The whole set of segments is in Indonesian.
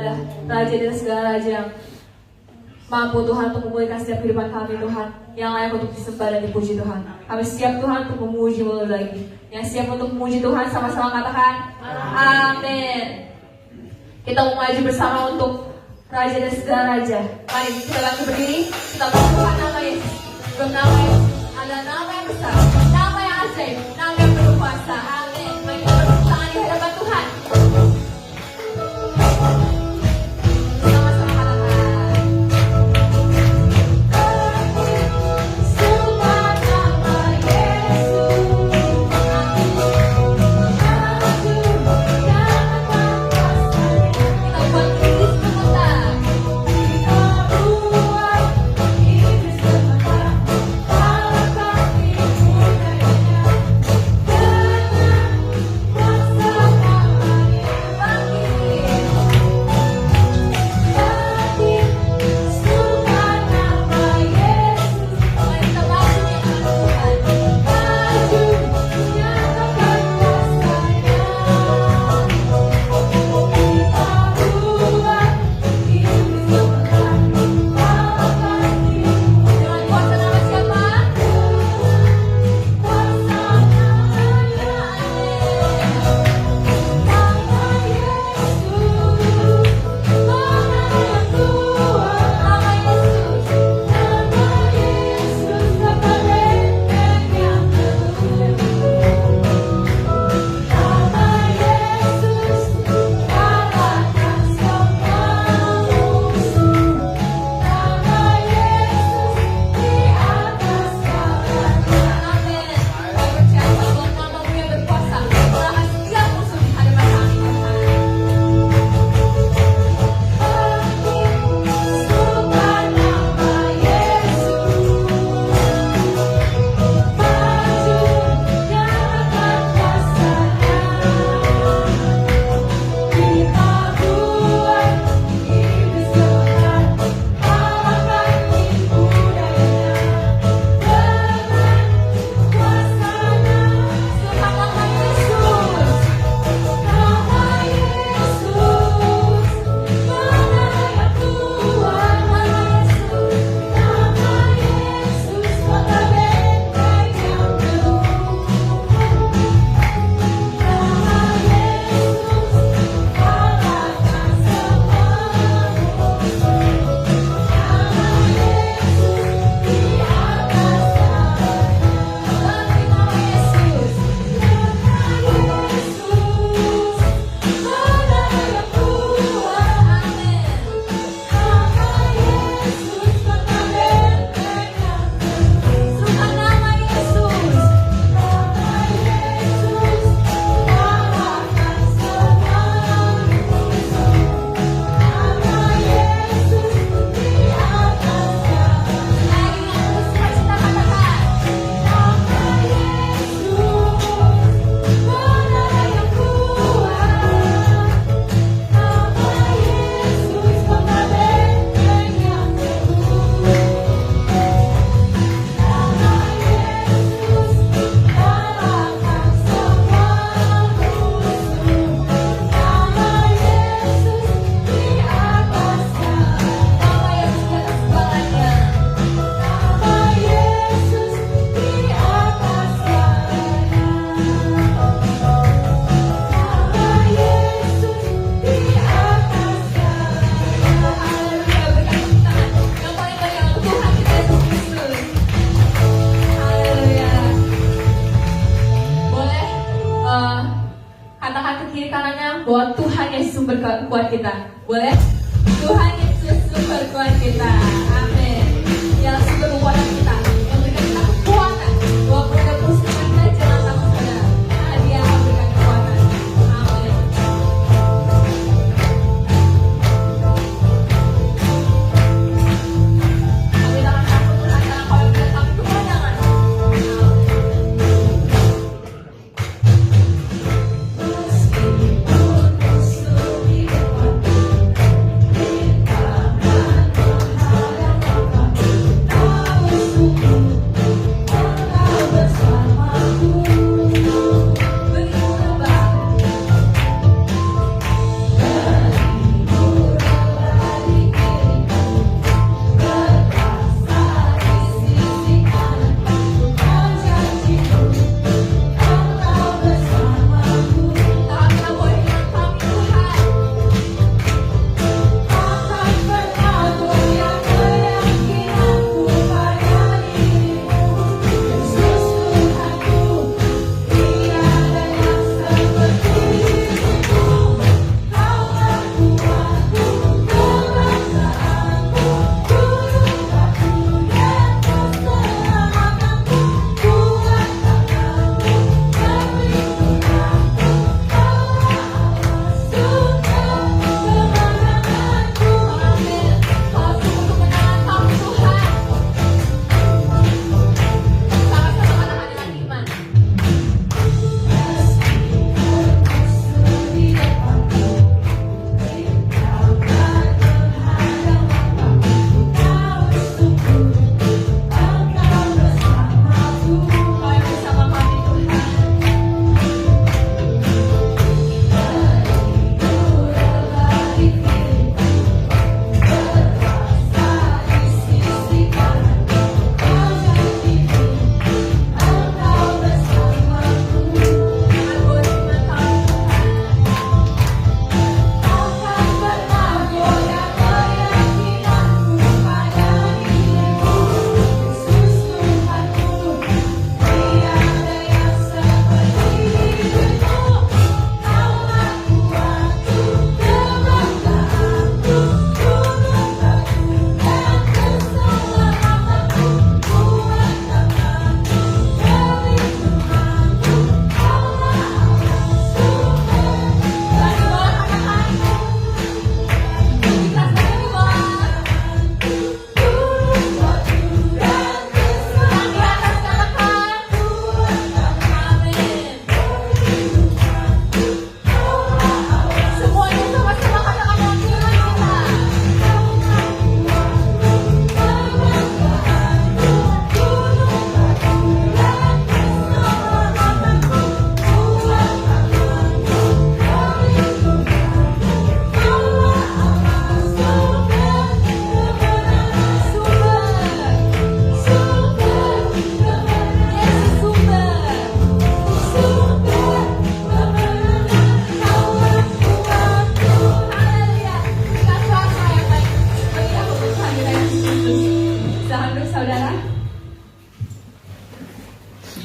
adalah Raja dari segala Raja yang mampu Tuhan untuk memulihkan setiap kehidupan kami Tuhan, yang layak untuk disembah dan dipuji Tuhan. Kami siap Tuhan untuk memuji-Mu lagi. Yang siap untuk memuji Tuhan sama-sama katakan amin. Kita mau maju bersama untuk Raja dan segala Raja. Mari kita bangkit berdiri, kita berdoa nama Yesus. Nama Yesus adalah nama yang besar, nama yang ajaib, nama yang berkuasa. Amin. Mari kita bertepuk tangan di hadapan Tuhan. bahwa Tuhan Yesus sumber kuat kita. Boleh? Tuhan Yesus sumber kuat kita. Amin. Yang sumber kekuatan kita, yang berikan kita kekuatan. Bahwa pada musibah kita jangan takut saudara. Karena Dia akan berikan kekuatan. Amin. Kami jangan takut karena kalau kita takut kepanjangan. Amin.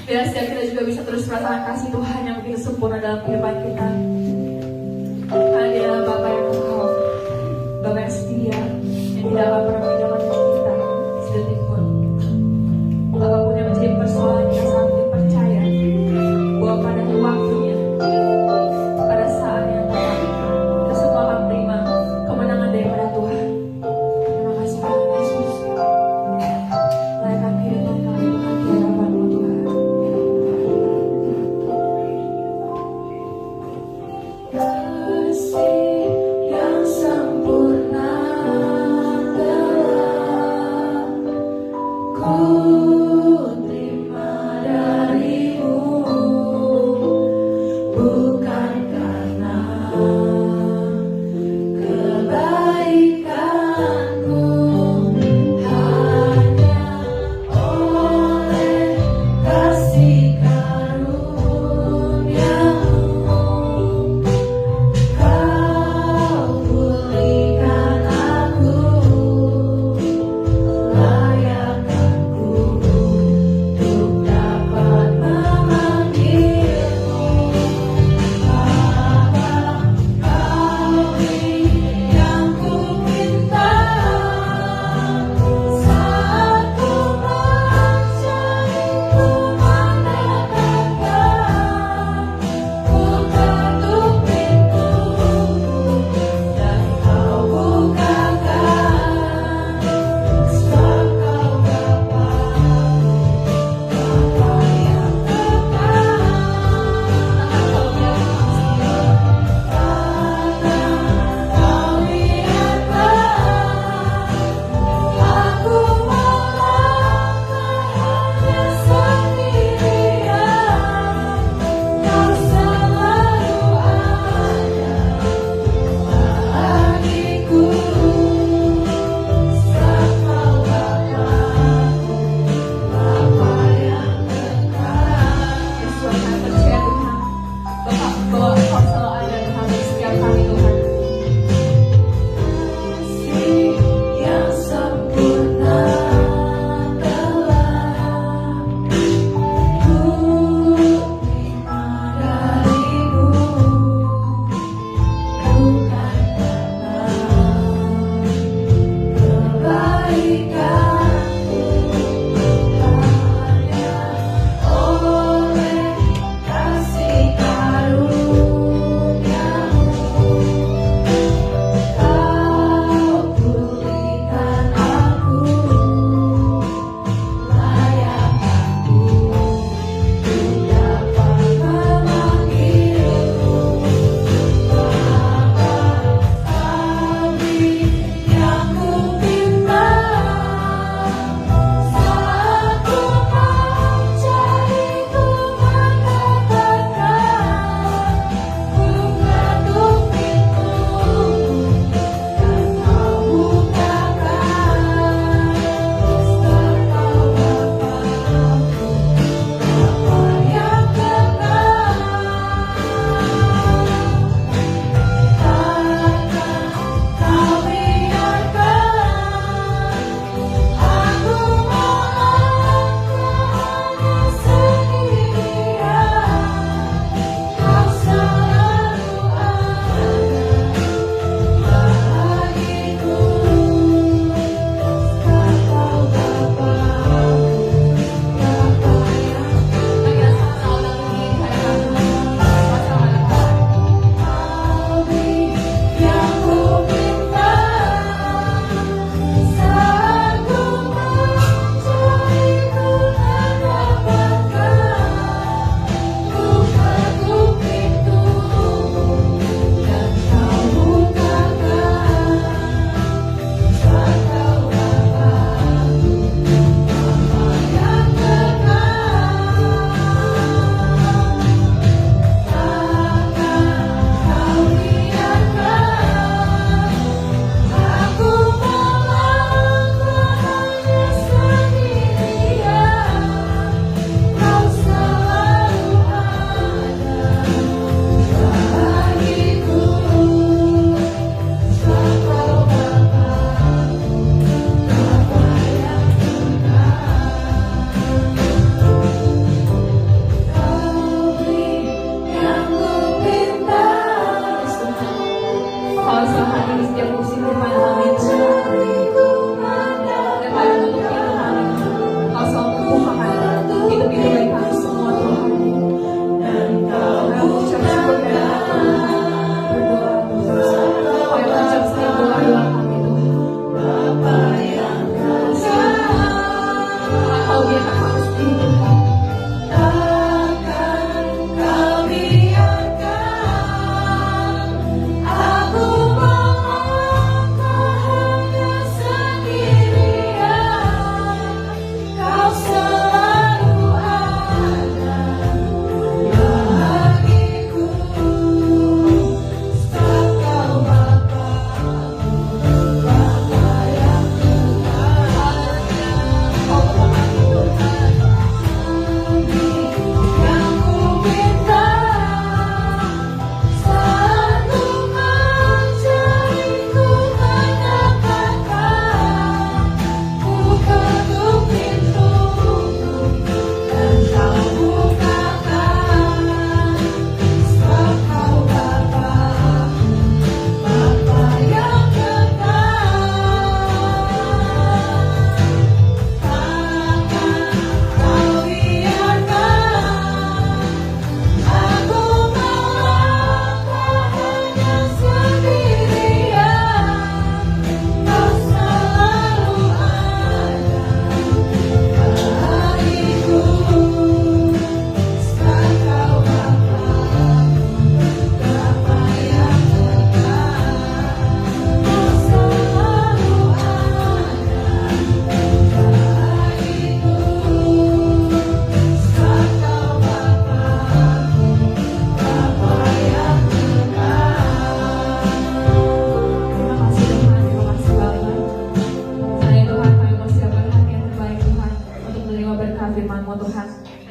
Biar setiap kita juga bisa terus merasakan kasih Tuhan yang begitu sempurna dalam kehidupan kita. Karena dia adalah Bapa yang engkau, Bapa yang setia, yang tidak akan pernah meninggalkan kita sedetik pun. Apapun yang menjadi persoalan, kita selalu percaya bahwa pada waktunya, pada saat yang tepat, kita semua akan terima kemenangan daripada Tuhan. Terima kasih Tuhan Yesus. Layakan kehidupan kami Tuhan di hadapan-Mu Tuhan. Kasih yang sempurna.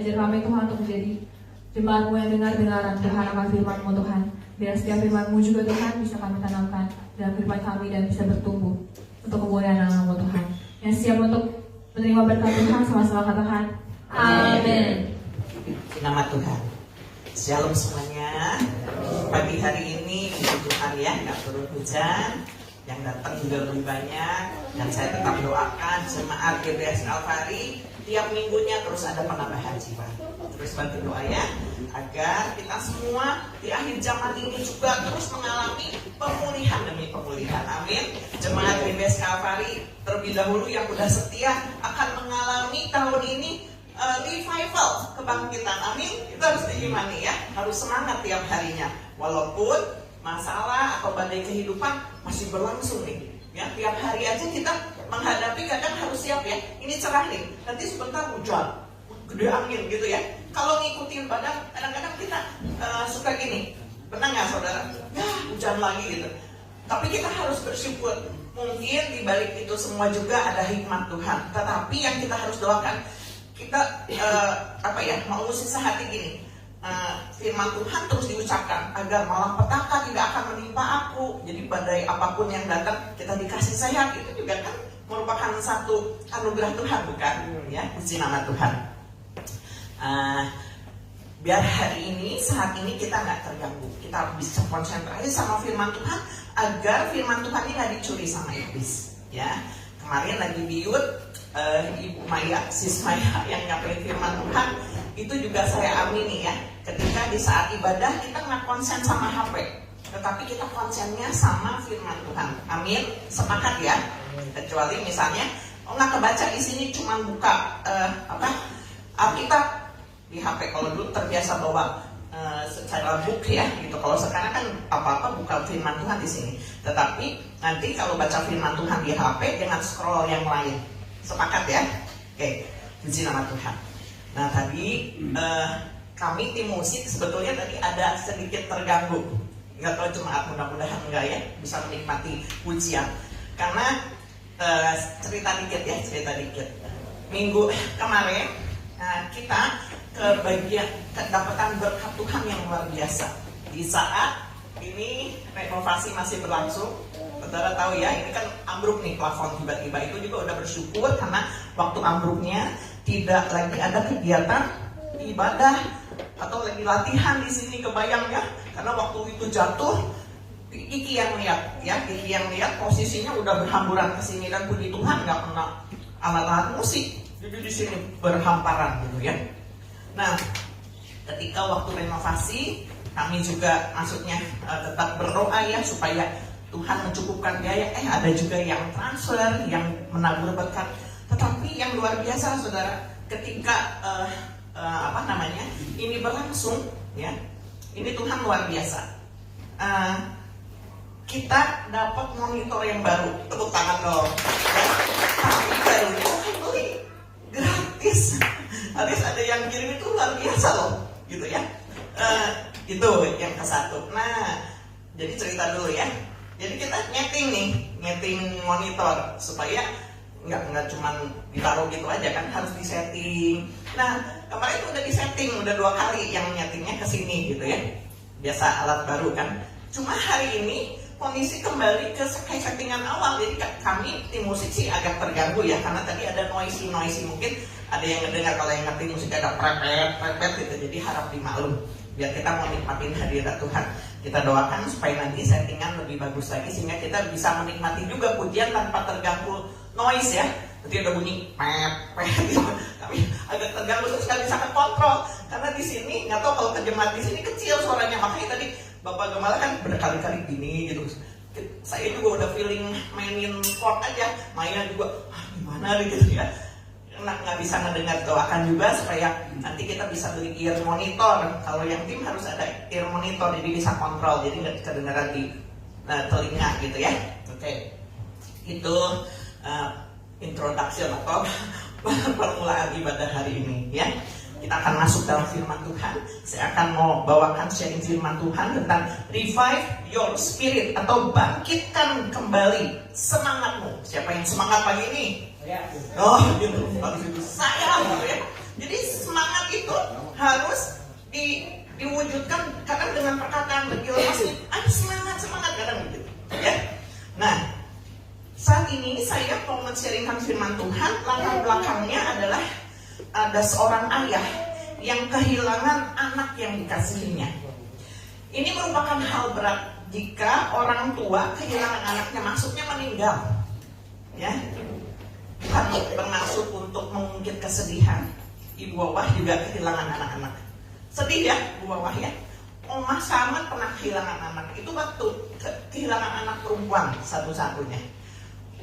ajar kami Tuhan untuk menjadi jemaat-Mu yang dengar-dengaran Tuhan akan firman-Mu Tuhan. Biar setiap firman-Mu juga Tuhan bisa kami tanamkan dalam kehidupan kami dan bisa bertumbuh untuk kemuliaan nama-Mu Tuhan. Yang siap untuk menerima berkat Tuhan, sama-sama katakan amin. Nama Tuhan. Shalom semuanya. Pagi hari ini puji Tuhan ya, nggak turun hujan, yang datang juga lebih banyak, dan saya tetap doakan jemaat GBS Kalvari tiap minggunya terus ada penambahan jiwa. Terus bantu doa ya, agar kita semua di akhir zaman ini juga terus mengalami pemulihan demi pemulihan. Amin. Jemaat GBS Kalvari terlebih dahulu yang sudah setia akan mengalami tahun ini revival, kebangkitan. Amin. Itu harus diimani ya, harus semangat tiap harinya. Walaupun masalah atau badai kehidupan masih berlangsung nih ya, tiap hari aja kita menghadapi, kadang harus siap ya. Ini cerah nih, nanti sebentar hujan, gede angin gitu ya. Kalau ngikutin badan, kadang-kadang kita suka gini, benar nggak saudara? Ya hujan lagi gitu. Tapi kita harus bersyukur, mungkin di balik itu semua juga ada hikmat Tuhan. Tetapi yang kita harus doakan, kita mengusir sehati gini, firman Tuhan terus diucapkan agar malapetaka tidak akan menimpa aku. Jadi badai apapun yang datang kita dikasih sehat, itu juga kan merupakan satu anugerah Tuhan, bukan? Ya, puji nama Tuhan. Biar hari ini, saat ini kita nggak terganggu, kita bisa konsentrasi sama firman Tuhan agar firman Tuhan ini nggak dicuri sama iblis. Ya, kemarin lagi biut Ibu Maya, Sis Maya yang nyampein firman Tuhan, itu juga saya amini ya. Ketika di saat ibadah kita nggak konsen sama HP, tetapi kita konsennya sama firman Tuhan. Amin, sepakat ya. Kecuali misalnya nggak kebaca di sini, cuma buka Alkitab di HP. Kalau dulu terbiasa bawa secara book ya, gitu. Kalau sekarang kan apa-apa buka firman Tuhan di sini. Tetapi nanti kalau baca firman Tuhan di HP dengan scroll yang lain. Sepakat ya? Oke, puji nama Tuhan. Nah tadi kami tim musik sebetulnya tadi ada sedikit terganggu. Nggak tahu jemaat, mudah-mudahan enggak ya, bisa menikmati pujian. Karena cerita dikit. Minggu kemarin kita kedapatan berkat Tuhan yang luar biasa. Di saat ini renovasi masih berlangsung, saudara tahu ya, ini kan ambruk nih plafon tiba-tiba. Itu juga udah bersyukur karena waktu ambruknya tidak lagi ada kegiatan ibadah atau lagi latihan di sini, kebayang ya? Karena waktu itu jatuh, Iki yang lihat posisinya udah berhamburan ke sini, dan puji Tuhan nggak kena alat-alat musik, jadi di sini berhamparan gitu ya. Nah, ketika waktu renovasi, kami juga maksudnya tetap berdoa ya supaya Tuhan mencukupkan biaya. Ada juga yang transfer, yang menabur berkat. Tetapi yang luar biasa saudara, ketika ini berlangsung ya, ini Tuhan luar biasa. Kita dapat monitor yang baru, tepuk tangan dong ya. Tapi barunya saya beli gratis. Habis ada yang kirim, itu luar biasa loh gitu ya. Itu yang ke satu. Nah, jadi cerita dulu ya. Jadi kita nyeting monitor supaya nggak cuma ditaruh gitu aja kan, harus disetting. Nah kemarin udah disetting, udah 2 kali yang nyetingnya ke sini gitu ya. Biasa alat baru kan. Cuma hari ini kondisi kembali ke kayak settingan awal. Jadi kami tim musik sih agak terganggu ya, karena tadi ada noisy mungkin ada yang ngedengar. Kalau yang ngerti musik ada prepet gitu. Jadi harap dimaklum, biar kita mau nikmatin hadirat Tuhan. Kita doakan supaya nanti settingan lebih bagus lagi, sehingga kita bisa menikmati juga pujian tanpa terganggu noise ya. Nanti ada bunyi pet gitu. Kami agak terganggu, terus kami sangat kontrol karena di sini nggak tahu, kalau ke jemaat di sini kecil suaranya. Makanya tadi Bapak Gembala kan berkali-kali gini gitu. Saya juga udah feeling mainin chord aja, Maya juga gimana gitu ya. Nggak bisa ngedengar. Doakan juga supaya nanti kita bisa beli ear monitor. Kalau yang tim harus ada ear monitor, jadi bisa kontrol, jadi nggak kedengaran di telinga gitu ya. Oke. Itu introduction atau permulaan ibadah hari ini ya. Kita akan masuk dalam firman Tuhan. Saya akan mau bawakan sharing firman Tuhan tentang revive your spirit atau bangkitkan kembali semangatmu. Siapa yang semangat pagi ini? Oh gitu, bagus itu saya gitu ya. Jadi semangat itu harus diwujudkan kadang dengan perkataan lebih lemas. Ada semangat kadang begitu. Ya. Nah, saat ini saya mau men-sharingkan firman Tuhan. Latar belakangnya adalah ada seorang ayah yang kehilangan anak yang dikasihinya. Ini merupakan hal berat jika orang tua kehilangan anaknya, maksudnya meninggal. Ya, bukan bermaksud untuk mengungkit kesedihan. Ibu Wawah juga kehilangan anak-anak. Sedih ya, Bu Wawah ya. Oma Samet pernah kehilangan anak. Itu waktu kehilangan anak perempuan satu-satunya.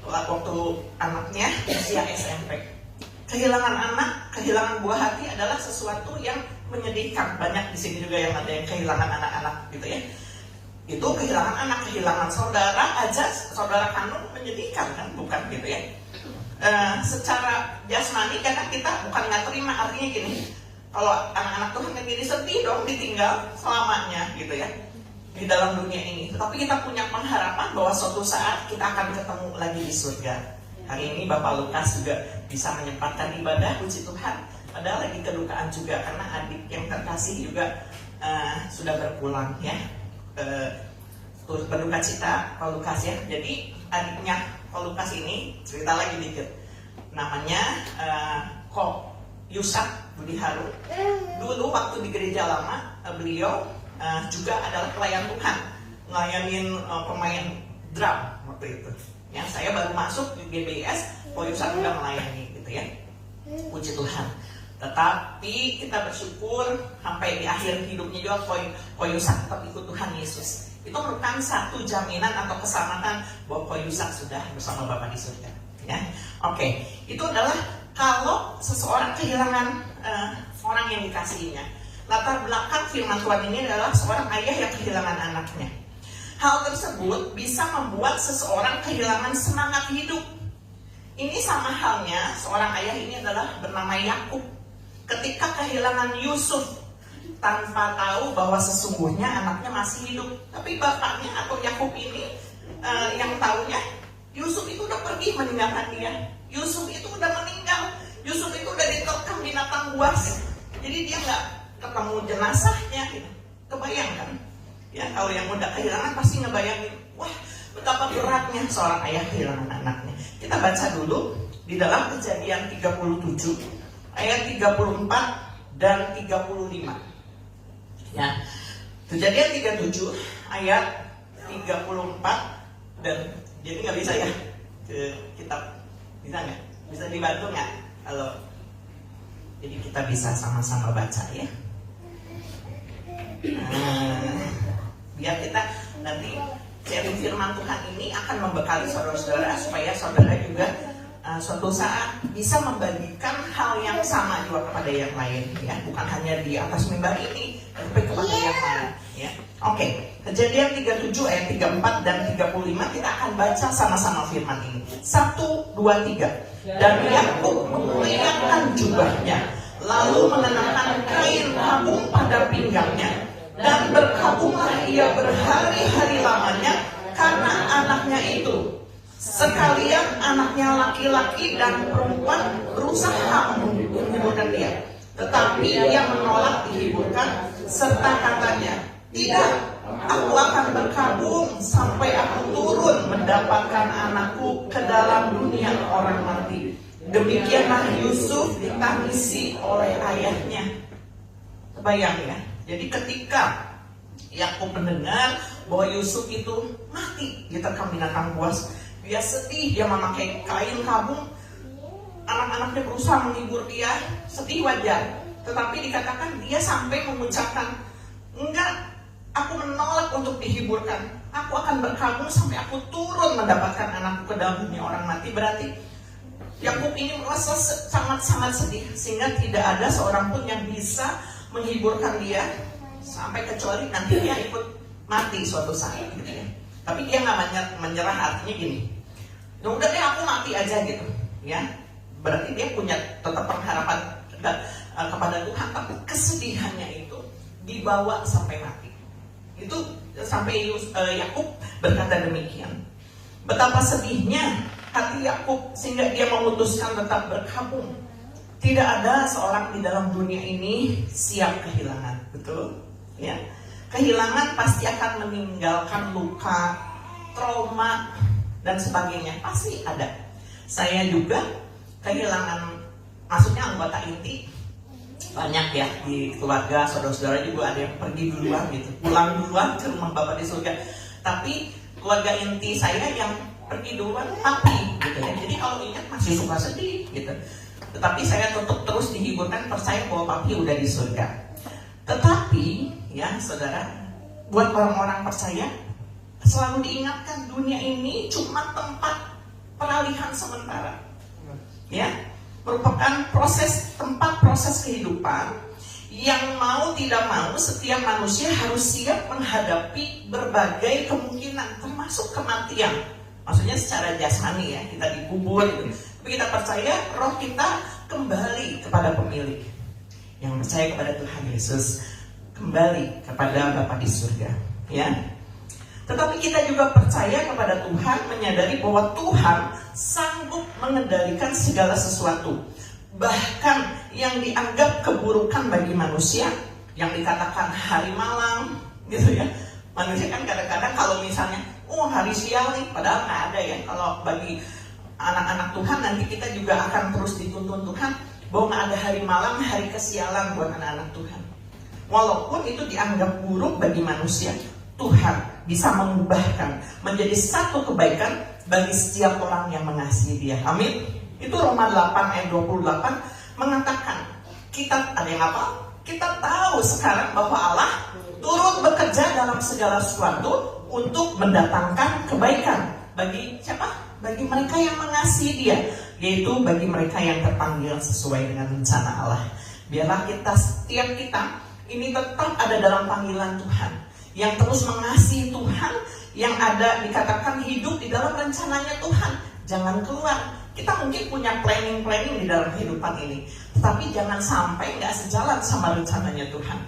Waktu anaknya usia SMP. Kehilangan anak, kehilangan buah hati adalah sesuatu yang menyedihkan. Banyak di sini juga yang ada yang kehilangan anak-anak gitu ya. Itu kehilangan anak, kehilangan saudara aja, saudara kandung menyedihkan kan, bukan gitu ya. Secara jasmani kadang kita bukan nggak terima, artinya gini, kalau anak-anak Tuhan kan jadi sedih dong ditinggal selamanya gitu ya di dalam dunia ini. Tetapi kita punya pengharapan bahwa suatu saat kita akan ketemu lagi di surga. Hari ini Bapak Lukas juga bisa menyempatkan ibadah, puji Tuhan. Padahal lagi kedukaan juga karena adik yang terkasih juga sudah berpulang ya. Turut berduka cita Pak Lukas ya. Jadi adiknya Pak Lukas ini cerita lagi dikit. Namanya Ko Yusak Budi Haru. Dulu waktu di gereja lama beliau juga adalah pelayan Tuhan, ngelayanin pemain drum waktu itu. Ya, saya baru masuk di GBS, Ko Yusak udah melayani gitu ya. Puji Tuhan. Tetapi kita bersyukur sampai di akhir hidupnya juga Ko Yusak tetap ikut Tuhan Yesus. Itu merupakan satu jaminan atau keselamatan bahwa Ko Yusak sudah bersama Bapa di surga. Ya, oke. Itu adalah kalau seseorang kehilangan orang yang dikasihinya. Latar belakang firman Tuhan ini adalah seorang ayah yang kehilangan anaknya. Hal tersebut bisa membuat seseorang kehilangan semangat hidup. Ini sama halnya seorang ayah ini adalah bernama Yakub. Ketika kehilangan Yusuf tanpa tahu bahwa sesungguhnya anaknya masih hidup. Tapi bapaknya atau Yakub ini yang tahunya Yusuf itu udah pergi meninggalkan dia. Yusuf itu udah meninggal. Yusuf itu udah diterkam binatang buas. Jadi dia nggak ketemu jenazahnya. Gitu. Kebayangkan? Ya, kalau yang udah kehilangan pasti ngebayangin, wah betapa beratnya seorang ayah kehilangan anaknya. Kita baca dulu di dalam Kejadian 37 ayat 34 dan 35. Ya, Kejadian 37 ayat 34 dan jadi nggak bisa ya ke kitab, bisa nggak? Bisa dibantu nggak? Kalau jadi kita bisa sama-sama baca ya. Biar kita nanti sharing firman Tuhan ini akan membekali saudara-saudara supaya saudara juga suatu saat bisa membagikan hal yang sama juga kepada yang lain ya, bukan hanya di atas mimbar ini tapi kepada yang lain ya. Oke, Kejadian 37 ayat 34 dan 35 kita akan baca sama-sama firman ini. 1, 2, 3. Dan Yakub memuliakan jubahnya, lalu mengenakan kain kabung pada pinggangnya, dan berkabunglah ia berhari-hari lamanya karena anaknya itu. Sekalian anaknya laki-laki dan perempuan berusaha menghiburkan dia, tetapi ia menolak dihiburkan serta katanya, tidak, aku akan berkabung sampai aku turun mendapatkan anakku ke dalam dunia orang mati. Demikianlah Yusuf ditangisi oleh ayahnya. Bayang ya. Jadi ketika Yakub mendengar bahwa Yusuf itu mati diterkam binatang buas, dia sedih, dia memakai kain kabung. Anak-anaknya berusaha menghibur dia, sedih wajar. Tetapi dikatakan dia sampai mengucapkan, enggak, aku menolak untuk dihiburkan. Aku akan berkabung sampai aku turun mendapatkan anakku ke dalam dunia orang mati. Berarti Yakub ini merasa sangat-sangat sedih, sehingga tidak ada seorang pun yang bisa menghiburkan dia sampai kecuali nanti dia ikut mati suatu saat gitu ya. Tapi dia nggak menyerah, artinya gini, ya udah deh aku mati aja gitu ya. Berarti dia punya tetap pengharapan kepada Tuhan, tapi kesedihannya itu dibawa sampai mati. Itu sampai Yakub berkata demikian. Betapa sedihnya hati Yakub sehingga dia memutuskan tetap berkabung Tidak ada seorang di dalam dunia ini siap kehilangan, betul? Ya, kehilangan pasti akan meninggalkan luka, trauma, dan sebagainya. Pasti ada. Saya juga kehilangan, maksudnya anggota inti banyak ya di keluarga, saudara-saudara juga ada yang pergi duluan gitu, pulang duluan ke rumah Bapa di surga. Tapi keluarga inti saya yang pergi duluan papi gitu ya. Jadi kalau ingat masih suka sedih gitu. Tetapi saya tetap terus dihiburkan, percaya bahwa papi udah di surga. Tetapi ya saudara, buat orang-orang percaya selalu diingatkan dunia ini cuma tempat peralihan sementara. Ya, merupakan tempat proses kehidupan yang mau tidak mau setiap manusia harus siap menghadapi berbagai kemungkinan termasuk kematian. Maksudnya secara jasmani ya, kita dikubur gitu. Tapi kita percaya roh kita kembali kepada pemilik. Yang percaya kepada Tuhan Yesus kembali kepada Bapa di surga, ya. Tetapi kita juga percaya kepada Tuhan, menyadari bahwa Tuhan sanggup mengendalikan segala sesuatu. Bahkan yang dianggap keburukan bagi manusia, yang dikatakan hari malam gitu ya. Manusia kan kadang-kadang kalau misalnya hari sial nih, padahal nggak ada ya. Kalau bagi anak-anak Tuhan nanti kita juga akan terus dituntun Tuhan bahwa nggak ada hari malam, hari kesialan buat anak-anak Tuhan. Walaupun itu dianggap buruk bagi manusia, Tuhan bisa mengubahkan menjadi satu kebaikan bagi setiap orang yang mengasihi Dia. Amin. Itu Roma 8 ayat 28 mengatakan, kita ada yang apa? Kita tahu sekarang bahwa Allah turut bekerja dalam segala sesuatu untuk mendatangkan kebaikan bagi siapa? Bagi mereka yang mengasihi Dia, yaitu bagi mereka yang terpanggil sesuai dengan rencana Allah. Biarlah setiap kita ini tetap ada dalam panggilan Tuhan, yang terus mengasihi Tuhan, yang ada dikatakan hidup di dalam rencananya Tuhan. Jangan keluar. Kita mungkin punya planning di dalam kehidupan ini, tetapi jangan sampai nggak sejalan sama rencananya Tuhan.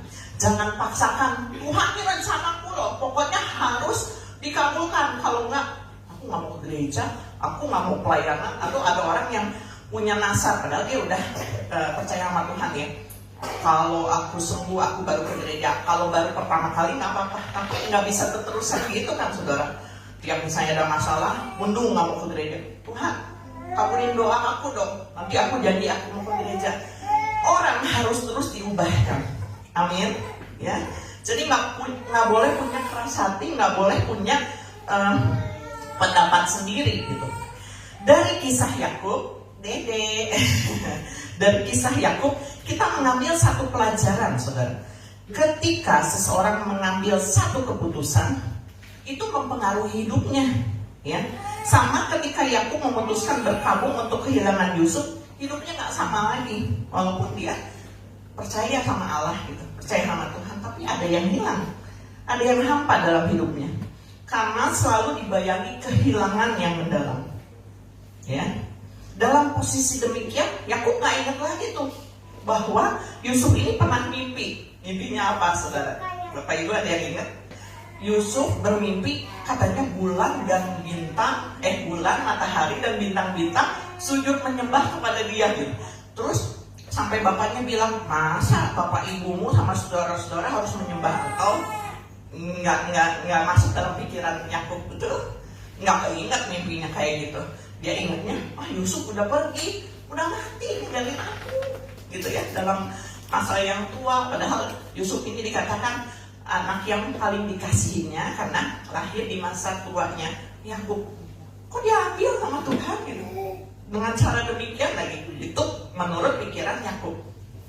Jangan paksakan, Tuhan ini rencanaku loh, pokoknya harus dikabulkan. Kalau nggak, aku nggak mau ke gereja, aku nggak mau pelayanan. Atau ada orang yang punya nasar, padahal dia udah percaya sama Tuhan ya. Kalau aku sembuh, aku baru ke gereja. Kalau baru pertama kali nggak apa-apa, tapi nggak bisa terus gitu kan saudara. Tiap misalnya ada masalah, mundung nggak mau ke gereja. Tuhan, kabulin doa aku dong. Nanti aku janji aku mau ke gereja. Orang harus terus diubahkan. Amin. Ya. Jadi nggak boleh punya keras hati, nggak boleh punya pendapat sendiri gitu. Dari kisah Yakub, dari kisah Yakub kita mengambil satu pelajaran, saudara. Ketika seseorang mengambil satu keputusan, itu mempengaruhi hidupnya, ya. Sama ketika Yakub memutuskan berkabung untuk kehilangan Yusuf, hidupnya nggak sama lagi. Walaupun dia percaya sama Allah, gitu, percaya sama Tuhan, tapi ada yang hilang, ada yang hampa dalam hidupnya, karena selalu dibayangi kehilangan yang mendalam, ya. Dalam posisi demikian, Yakub nggak ingat lagi tuh bahwa Yusuf ini pernah mimpi. Mimpinya apa, saudara? Bapak Ibu ada yang ingat? Yusuf bermimpi katanya bulan, matahari dan bintang-bintang sujud menyembah kepada dia gitu. Terus sampai bapaknya bilang, masa bapak ibumu sama saudara-saudara harus menyembah engkau? Nggak masuk dalam pikiran Yakub, betul? Nggak keinget mimpinya kayak gitu. Dia ingatnya, Yusuf udah pergi, udah mati, ninggalin aku, gitu ya, dalam masa yang tua. Padahal Yusuf ini dikatakan anak yang paling dikasihinya karena lahir di masa tuanya Yakub. Kok diambil sama Tuhan gitu? Dengan cara demikian lagi, itu menurut pikiran Yakub.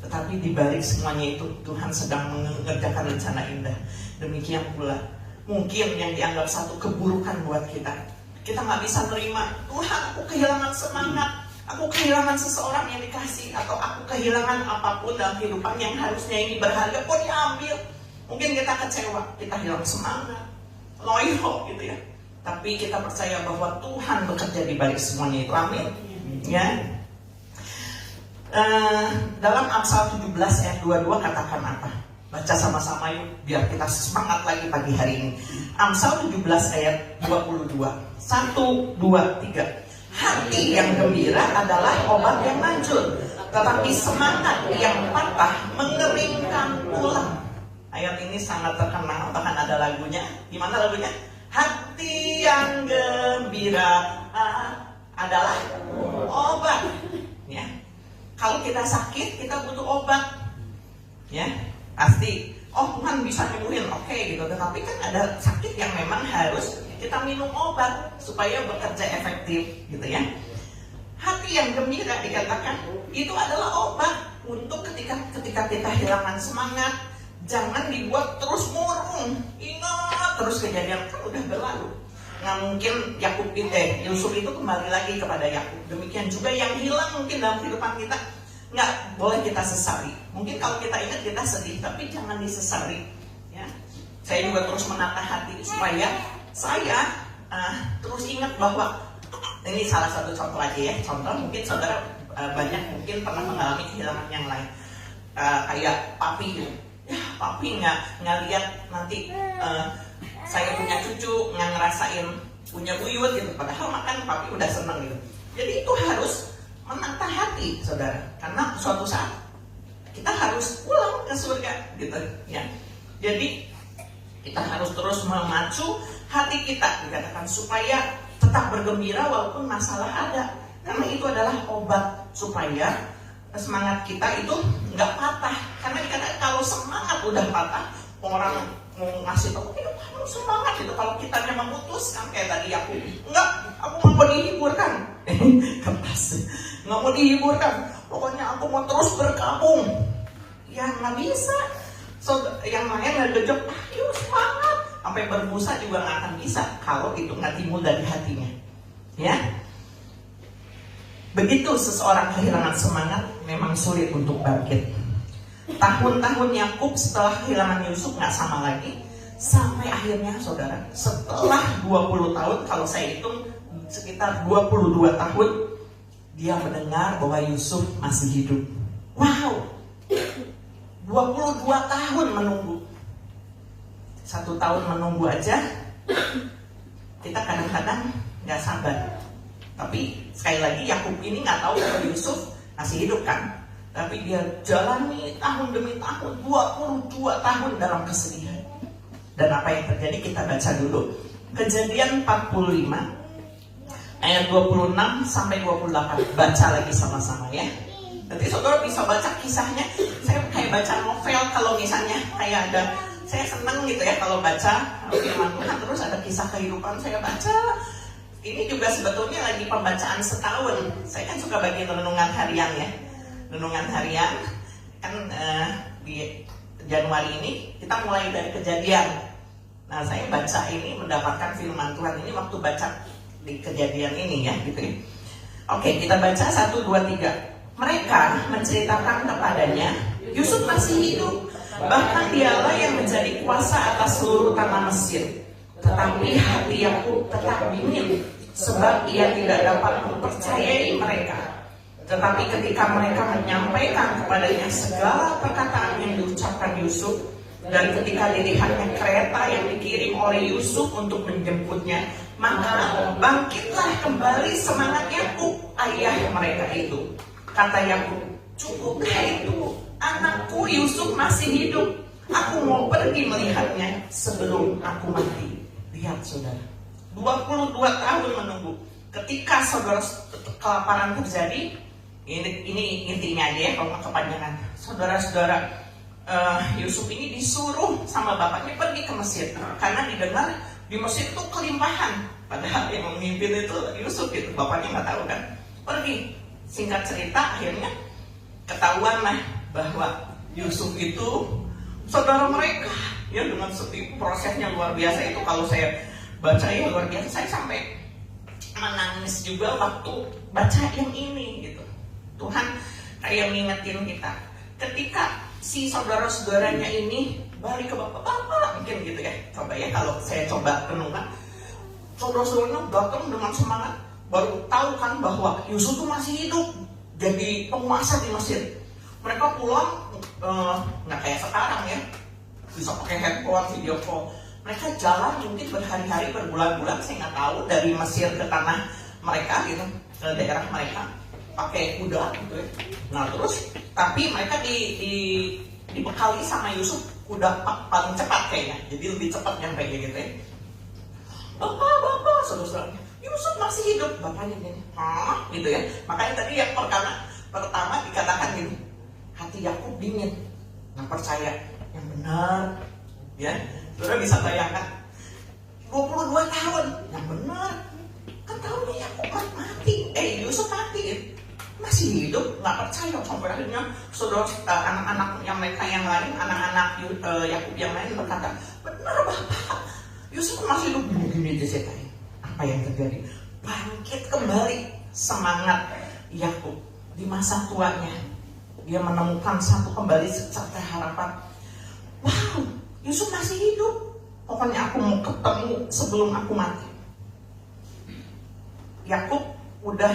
Tetapi dibalik semuanya itu, Tuhan sedang mengerjakan rencana indah. Demikian pula mungkin yang dianggap satu keburukan buat kita. Kita nggak bisa terima, Tuhan aku kehilangan semangat, aku kehilangan seseorang yang dikasih, atau aku kehilangan apapun dalam kehidupan yang harusnya ini berharga, kok diambil. Mungkin kita kecewa, kita hilang semangat, loyo gitu ya. Tapi kita percaya bahwa Tuhan bekerja di balik semuanya itu, amin. Ya. Dalam Amsal 17 ayat 22 katakan apa? Baca sama-sama yuk, biar kita semangat lagi pagi hari ini. Amsal 17 ayat 22. 1, 2, 3. Hati yang gembira adalah obat yang manjur, tetapi semangat yang patah mengeringkan tulang. Ayat ini sangat terkenal, bahkan ada lagunya. Gimana lagunya? Hati yang gembira adalah obat. Ya, kalau kita sakit, kita butuh obat. Ya, pasti. Oh, Tuhan bisa nyembuhin, oke gitu. Tetapi kan ada sakit yang memang harus kita minum obat supaya bekerja efektif, gitu ya. Hati yang gembira dikatakan itu adalah obat untuk ketika kita kehilangan semangat. Jangan dibuat terus murung. Ingat terus kejadian kan udah berlalu. Nggak mungkin Yusuf itu kembali lagi kepada Yakub. Demikian juga yang hilang mungkin dalam kehidupan kita nggak boleh kita sesali. Mungkin kalau kita ingat kita sedih, tapi jangan disesali. Ya, saya juga terus menata hati supaya saya terus ingat bahwa ini salah satu contoh aja ya. Contoh mungkin saudara banyak mungkin pernah mengalami kehilangan yang lain. Kayak papi gitu. Ya, papi nggak lihat nanti saya punya cucu, nggak ngerasain punya buyut gitu. Padahal makan papi udah seneng gitu. Jadi itu harus menata hati, saudara. Karena suatu saat kita harus pulang ke surga, gitu ya. Jadi kita harus terus memacu hati kita, dikatakan supaya tetap bergembira walaupun masalah ada. Karena itu adalah obat supaya semangat kita itu nggak patah. Karena dikatakan kalau semangat udah patah, orang mau ngasih tahu, kamu semangat gitu. Kalau kita memang memutuskan kayak tadi aku, enggak, aku mau dihiburkan, nggak mau dihiburkan. Pokoknya aku mau terus berkabung. Ya nggak bisa. So, yang lain ngegejek, ayo semangat, sampai berbusa juga nggak akan bisa kalau itu nggak timbul dari hatinya. Ya. Begitu seseorang kehilangan semangat, memang sulit untuk bangkit. Tahun-tahun Yakub setelah kehilangan Yusuf nggak sama lagi. Sampai akhirnya saudara, setelah 20 tahun, kalau saya hitung sekitar 22 tahun, dia mendengar bahwa Yusuf masih hidup. Wow, 22 tahun menunggu. 1 tahun menunggu aja, kita kadang-kadang nggak sabar. Tapi sekali lagi Yakub ini nggak tahu bahwa Yusuf masih hidup kan. Tapi dia jalani tahun demi tahun, 22 tahun dalam kesedihan. Dan apa yang terjadi kita baca dulu. Kejadian 45 ayat 26 sampai 28. Baca lagi sama-sama ya. Nanti saudara bisa baca kisahnya. Saya kayak baca novel kalau misalnya kayak ada, saya seneng gitu ya kalau baca firman Tuhan terus ada kisah kehidupan saya baca. Ini juga sebetulnya lagi pembacaan setahun. Saya kan suka bagian renungan harian ya. Renungan harian kan di Januari ini kita mulai dari Kejadian. Nah saya baca ini mendapatkan firman Tuhan ini waktu baca di Kejadian ini ya gitu ya. Oke, kita baca 1, 2, 3. Mereka menceritakan kepadanya Yusuf masih hidup, bahkan dialah yang menjadi kuasa atas seluruh tanah Mesir. Tetapi hati Yakub tetap dingin, sebab ia tidak dapat mempercayai mereka. Tetapi ketika mereka menyampaikan kepadanya segala perkataan yang diucapkan Yusuf, dan ketika dilihatnya kereta yang dikirim oleh Yusuf untuk menjemputnya, maka bangkitlah kembali semangat Yakub, ayah mereka itu. Kata Yakub, cukuplah itu, anakku Yusuf masih hidup. Aku mau pergi melihatnya sebelum aku mati. Lihat saudara, 22 tahun menunggu. Ketika saudara kelaparan terjadi, ini intinya aja ya, kalau nggak kepanjangan. Saudara-saudara, Yusuf ini disuruh sama bapaknya pergi ke Mesir karena didengar di Mesir itu kelimpahan. Padahal yang memimpin itu Yusuf gitu, bapaknya nggak tahu kan. Pergi. Singkat cerita, akhirnya ketahuan lah bahwa Yusuf itu saudara mereka. Ya dengan prosesnya luar biasa itu, kalau saya baca ya luar biasa. Saya sampai menangis juga waktu baca yang ini gitu. Tuhan kayak ngingetin kita. Ketika si saudara-saudaranya ini balik ke bapak-bapak mungkin gitu ya. Coba ya kalau saya coba renungkan, saudara-saudaranya datang dengan semangat, baru tahu kan bahwa Yusuf itu masih hidup jadi penguasa di Mesir. Mereka pulang nggak kayak sekarang ya, bisa pakai handphone, video call. Mereka jalan mungkin berhari-hari, berbulan-bulan, saya nggak tahu, dari Mesir ke tanah mereka gitu, ke daerah mereka. pakai kuda gitu ya. Nah terus tapi mereka dibekali sama Yusuf kuda paling cepat kayaknya, jadi lebih cepat nyampe gitu ya. Bapak, saudara-saudaranya, Yusuf masih hidup. Bapaknya gini, hah? Gitu ya. Makanya tadi yang pertama dikatakan gini, hati Yakub dingin, nggak percaya. Yang benar, ya. Saudara bisa bayangkan, 22 tahun, yang benar. Kan tahunnya Yakub mati, Yusuf mati, masih hidup, nggak percaya. Sampai akhirnya saudara anak-anak yang mereka yang lain, anak-anak Yakub yang lain berkata, benar Bapak, Yusuf masih hidup. Gini diceritain apa yang terjadi. Bangkit kembali semangat Yakub di masa tuanya. Dia menemukan satu kembali secerca harapan. Wow, Yusuf masih hidup. Pokoknya aku mau ketemu sebelum aku mati. Yakub udah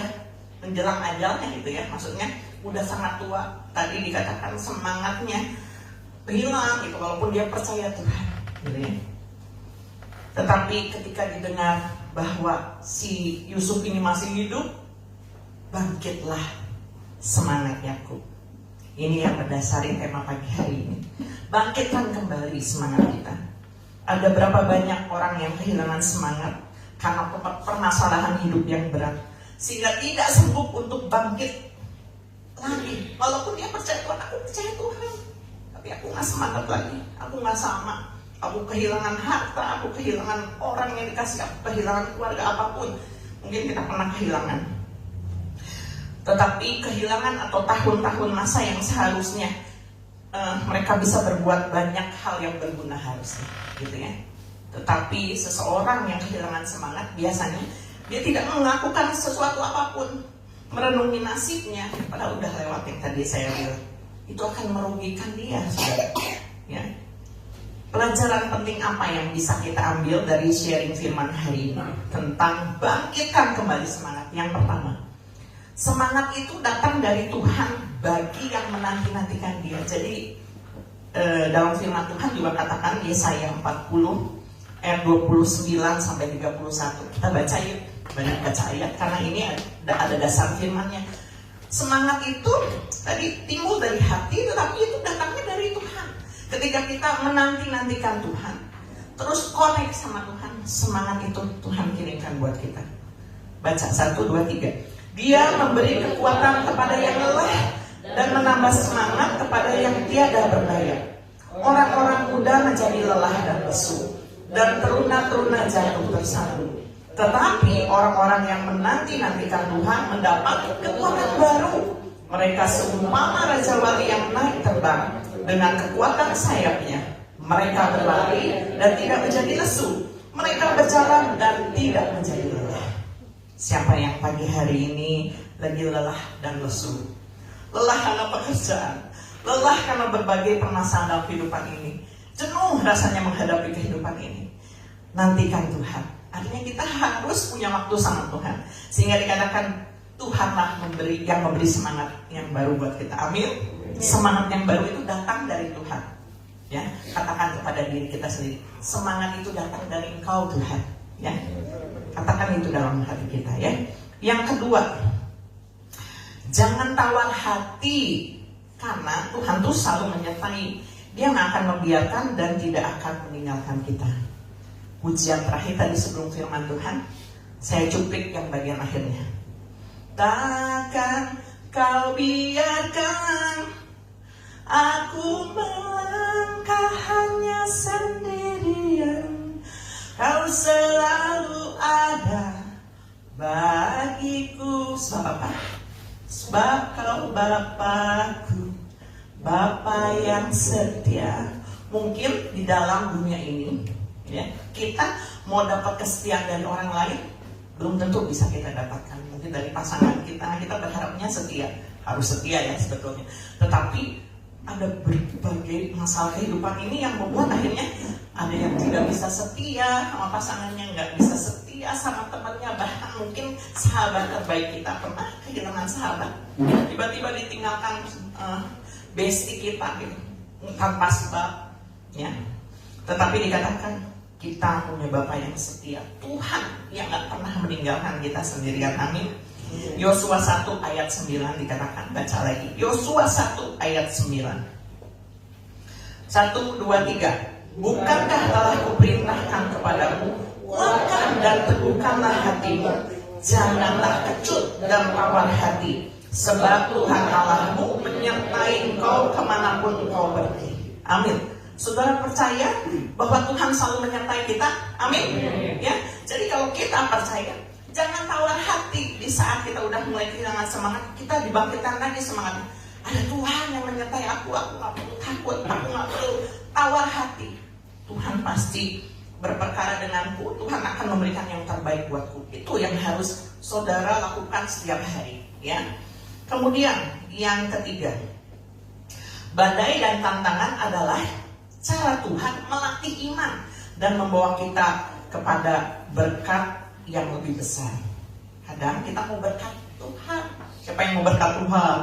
menjelang ajalnya gitu ya, maksudnya udah sangat tua. Tadi dikatakan semangatnya hilang gitu, walaupun dia percaya Tuhan gitu ya. Tetapi ketika didengar bahwa si Yusuf ini masih hidup, bangkitlah semangat Yakub. Ini yang mendasari tema pagi hari ini. Bangkitkan kembali semangat kita. Ada berapa banyak orang yang kehilangan semangat karena permasalahan hidup yang berat, sehingga tidak sanggup untuk bangkit lagi. Walaupun dia percaya Tuhan, aku percaya Tuhan, tapi aku gak semangat lagi, aku gak sama. Aku kehilangan harta, aku kehilangan orang yang dikasih, aku kehilangan keluarga, apapun. Mungkin kita pernah kehilangan. Tetapi kehilangan atau tahun-tahun masa yang seharusnya mereka bisa berbuat banyak hal yang berguna harusnya, gitu ya. Tetapi seseorang yang kehilangan semangat biasanya dia tidak melakukan sesuatu apapun, merenungi nasibnya, padahal udah lewat yang tadi saya bilang. Itu akan merugikan dia, saudara. Ya. Pelajaran penting apa yang bisa kita ambil dari sharing firman hari ini tentang bangkitkan kembali semangat? Yang pertama, semangat itu datang dari Tuhan bagi yang menanti-nantikan dia. Jadi dalam firman Tuhan juga katakan Yesaya 40 ayat 29 sampai 31. Kita baca yuk, banyak baca ayat karena ini ada dasar firmannya. Semangat itu tadi timbul dari hati, tetapi itu datangnya dari Tuhan. Ketika kita menanti-nantikan Tuhan, terus connect sama Tuhan, semangat itu Tuhan kirimkan buat kita. Baca 1, 2, 3. Dia memberi kekuatan kepada yang lelah dan menambah semangat kepada yang tiada berdaya. Orang-orang muda menjadi lelah dan lesu, dan teruna-teruna jatuh tersandung. Tetapi orang-orang yang menanti-nantikan Tuhan mendapat kekuatan baru. Mereka seumpama Raja Wali yang naik terbang. Dengan kekuatan sayapnya, mereka berlari dan tidak menjadi lesu. Mereka berjalan dan tidak menjadi lelah. Siapa yang pagi hari ini lagi lelah dan lesu? Lelah karena pekerjaan, lelah karena berbagai permasalahan dalam kehidupan ini, jenuh rasanya menghadapi kehidupan ini. Nantikan Tuhan. Artinya kita harus punya waktu sama Tuhan, sehingga dikatakan Tuhanlah yang memberi semangat yang baru buat kita. Amin. Semangat yang baru itu datang dari Tuhan. Ya, katakan kepada diri kita sendiri, semangat itu datang dari Engkau Tuhan. Ya, katakan itu dalam hati kita. Ya. Yang kedua, jangan tawar hati, karena Tuhan tuh selalu menyertai. Dia nggak akan membiarkan dan tidak akan meninggalkan kita. Pujian terakhir tadi sebelum firman Tuhan, saya cuplik yang bagian akhirnya. Takkan kau biarkan aku melangkah hanya sendirian. Kau selalu ada bagiku. Sebab apa? Sebab kau Bapakku, Bapa yang setia. Mungkin di dalam dunia ini, ya, kita mau dapat kesetiaan dari orang lain belum tentu bisa kita dapatkan. Mungkin dari pasangan kita berharapnya setia, harus setia ya sebetulnya. Tetapi ada berbagai masalah kehidupan ini yang membuat akhirnya ada yang tidak bisa setia sama pasangannya, nggak bisa setia sama temannya, bahkan mungkin sahabat terbaik kita. Pernah kehilangan sahabat, tiba-tiba ditinggalkan bestie kita gitu, tanpa sebab, ya. Tetapi dikatakan kita punya Bapa yang setia, Tuhan yang gak pernah meninggalkan kita sendirian. Amin. Yosua 1 ayat 9 dikatakan, baca lagi. Yosua 1 ayat 9. 1, 2, 3. Bukankah telah kuperintahkan kepadamu, kuatkan dan teguhkanlah hatimu, janganlah kecut dan tawar hati, sebab Tuhan Allahmu menyertai engkau kemanapun engkau pergi. Amin. Saudara percaya bahwa Tuhan selalu menyertai kita? Amin. Ya. Jadi kalau kita percaya, jangan tawar hati di saat kita udah mulai kehilangan semangat, kita dibangkitkan lagi semangatnya. Ada Tuhan yang menyertai aku nggak perlu takut, aku nggak perlu tawar hati. Tuhan pasti berperkara denganku, Tuhan akan memberikan yang terbaik buatku. Itu yang harus saudara lakukan setiap hari, ya. Kemudian yang ketiga, badai dan tantangan adalah cara Tuhan melatih iman dan membawa kita kepada berkat yang lebih besar. Kadang kita mau berkat Tuhan. Siapa yang mau berkat Tuhan?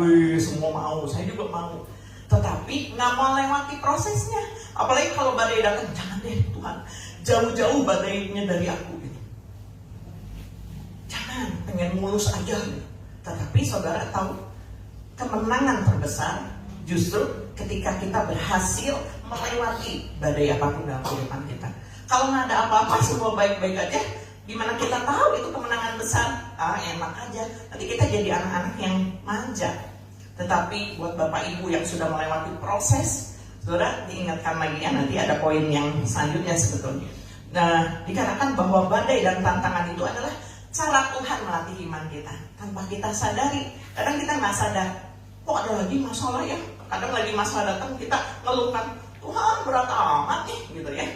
Wih, semua mau, saya juga mau. Tetapi nggak mau lewati prosesnya. Apalagi kalau badai datang, jangan deh Tuhan, jauh-jauh badainya dari aku gitu. Jangan, pengen mulus aja gitu. Tetapi saudara tahu, kemenangan terbesar justru ketika kita berhasil melewati badai apapun dalam kehidupan kita. Kalau nggak ada apa-apa, semua baik-baik aja, gimana kita tahu itu kemenangan besar? Enak aja. Nanti kita jadi anak-anak yang manja. Tetapi buat Bapak Ibu yang sudah melewati proses, saudara diingatkan lagi ya, nanti ada poin yang selanjutnya sebetulnya. Nah, dikatakan bahwa badai dan tantangan itu adalah cara Tuhan melatih iman kita tanpa kita sadari. Kadang kita nggak sadar, kok ada lagi masalah ya? Kadang lagi masalah datang kita ngeluhkan, Tuhan berat amat nih, gitu ya.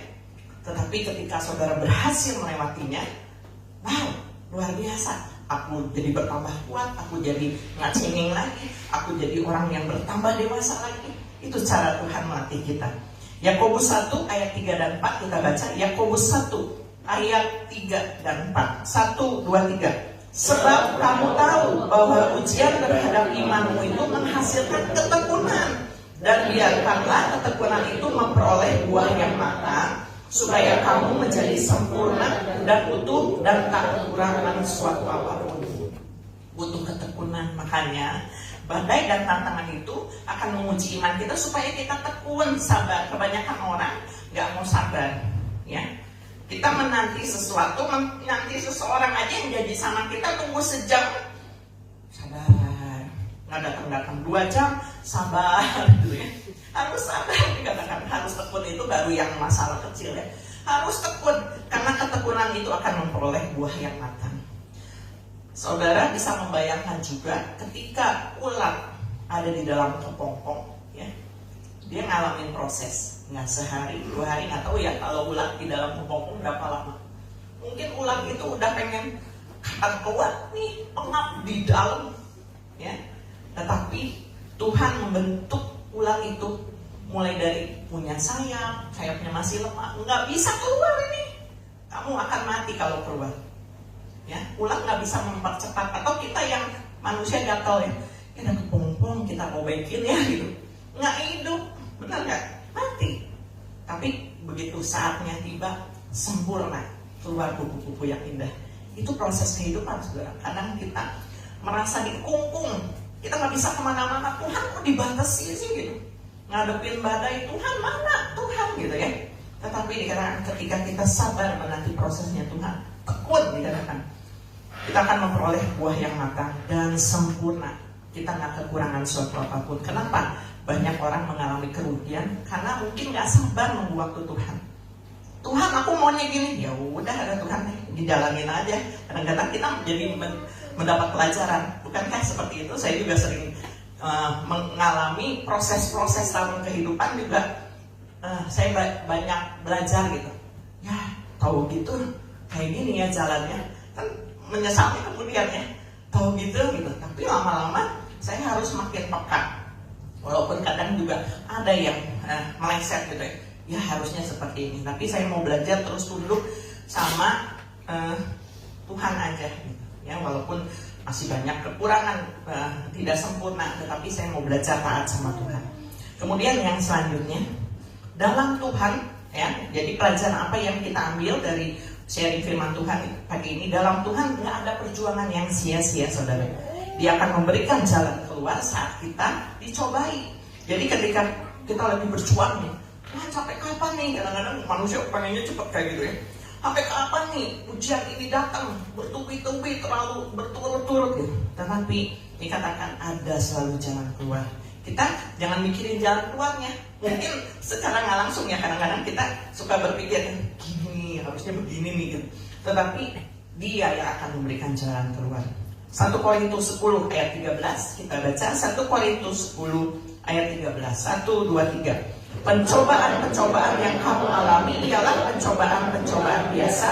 Tetapi ketika saudara berhasil melewatinya, wow, luar biasa. Aku jadi bertambah kuat, aku jadi nggak cengeng lagi, aku jadi orang yang bertambah dewasa lagi. Itu cara Tuhan melatih kita. Yakobus 1 ayat 3 dan 4 kita baca. Yakobus 1 ayat 3 dan 4. 1, 2, 3. Sebab kamu tahu bahwa ujian terhadap imanmu itu menghasilkan ketekunan, dan biarkanlah ketekunan itu memperoleh buah yang matang, supaya kamu menjadi sempurna dan utuh dan tak kekurangan suatu apapun. Butuh ketekunan, makanya badai dan tantangan itu akan menguji iman kita supaya kita tekun, sabar. Kebanyakan orang nggak mau sabar, ya. Kita menanti sesuatu, menanti seseorang aja yang jadi sama kita, tunggu sejam, sabar. Nggak datang 2 jam, sabar, gitu ya. Harus sabar, dikatakan harus tekun, itu baru yang masalah kecil ya. Harus tekun, karena ketekunan itu akan memperoleh buah yang matang. Saudara bisa membayangkan juga ketika ulat ada di dalam kepompong, ya, dia ngalamin proses, nggak sehari, 2 hari, nggak tahu ya kalau ulat di dalam kepompong berapa lama. Mungkin ulat itu udah pengen kapan keluar nih, pengap di dalam, ya. Tetapi Tuhan membentuk ulat itu mulai dari punya sayap, sayapnya masih lemah, nggak bisa keluar ini. Kamu akan mati kalau keluar. Ya, ulat nggak bisa mempercepat. Atau kita yang manusia gatal ya, ada kepompong kita robekin ya gitu, nggak hidup, benar nggak? Mati. Tapi begitu saatnya tiba, sempurna, keluar kupu-kupu yang indah. Itu proses kehidupan, saudara. Kadang kita merasa dikungkung, kita nggak bisa kemana-mana. Tuhan kok dibatasi sih gitu, ngadepin badai, Tuhan mana Tuhan gitu ya. Tetapi dikatakan ketika kita sabar menanti prosesnya Tuhan, tekun dikatakan, kita akan memperoleh buah yang matang dan sempurna. Kita nggak kekurangan suatu apapun. Kenapa? Banyak orang mengalami kerugian karena mungkin nggak sabar nunggu waktu Tuhan. Tuhan, aku maunya gini, ya udah ada Tuhan, dijalanin aja. Kadang-kadang kita jadi mendapat pelajaran, bukankah seperti itu? Saya juga sering mengalami proses-proses dalam kehidupan juga. Saya banyak belajar gitu. Ya, tahu gitu, kayak gini ya jalannya. Kan menyesalnya kemudian ya, tahu gitu. Tapi lama-lama saya harus makin peka. Walaupun kadang juga ada yang meleset gitu ya. Ya harusnya seperti ini. Tapi saya mau belajar terus tunduk sama Tuhan aja. Gitu. Ya walaupun masih banyak kekurangan, tidak sempurna, tetapi saya mau belajar taat sama Tuhan. Kemudian yang selanjutnya, dalam Tuhan, ya. Jadi pelajaran apa yang kita ambil dari sharing firman Tuhan pagi ini. Dalam Tuhan nggak ada perjuangan yang sia-sia, saudara. Dia akan memberikan jalan keluar saat kita dicobai. Jadi ketika kita lagi berjuang nih, Tuhan sampai kapan nih? Kadang-kadang manusia pengennya cepet kayak gitu ya. Sampai kapan nih ujian ini datang bertubi-tubi, terlalu berturut-turut gitu. Tetapi dikatakan ada selalu jalan keluar. Kita jangan mikirin jalan keluarnya. Mungkin secara nggak langsung ya, kadang-kadang kita suka berpikir gini, harusnya begini nih gitu. Tetapi Dia yang akan memberikan jalan keluar. 1 Korintus 10 ayat 13 kita baca. 1 Korintus 10 ayat 13. 1, 2, 3. Pencobaan-pencobaan yang kamu alami ialah pencobaan-pencobaan biasa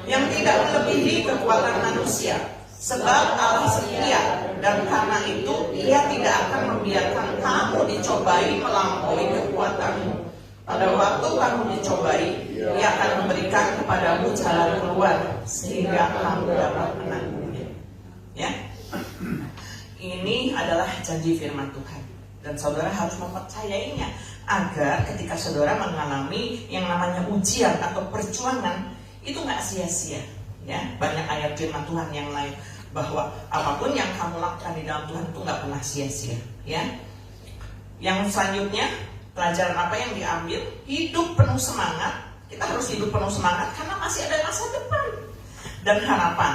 yang tidak melebihi kekuatan manusia. Sebab Allah setia, dan karena itu Ia tidak akan membiarkan kamu dicobai melampaui kekuatanmu. Pada waktu kamu dicobai, Ia akan memberikan kepadamu jalan keluar sehingga kamu dapat menanggungnya. Ya, ini adalah janji firman Tuhan, dan saudara harus mempercayainya agar ketika saudara mengalami yang namanya ujian atau perjuangan itu nggak sia-sia. Ya, banyak ayat firman Tuhan yang lain bahwa apapun yang kamu lakukan di dalam Tuhan itu nggak pernah sia-sia. Ya, yang selanjutnya pelajaran apa yang diambil? Hidup penuh semangat. Kita harus hidup penuh semangat karena masih ada masa depan dan harapan.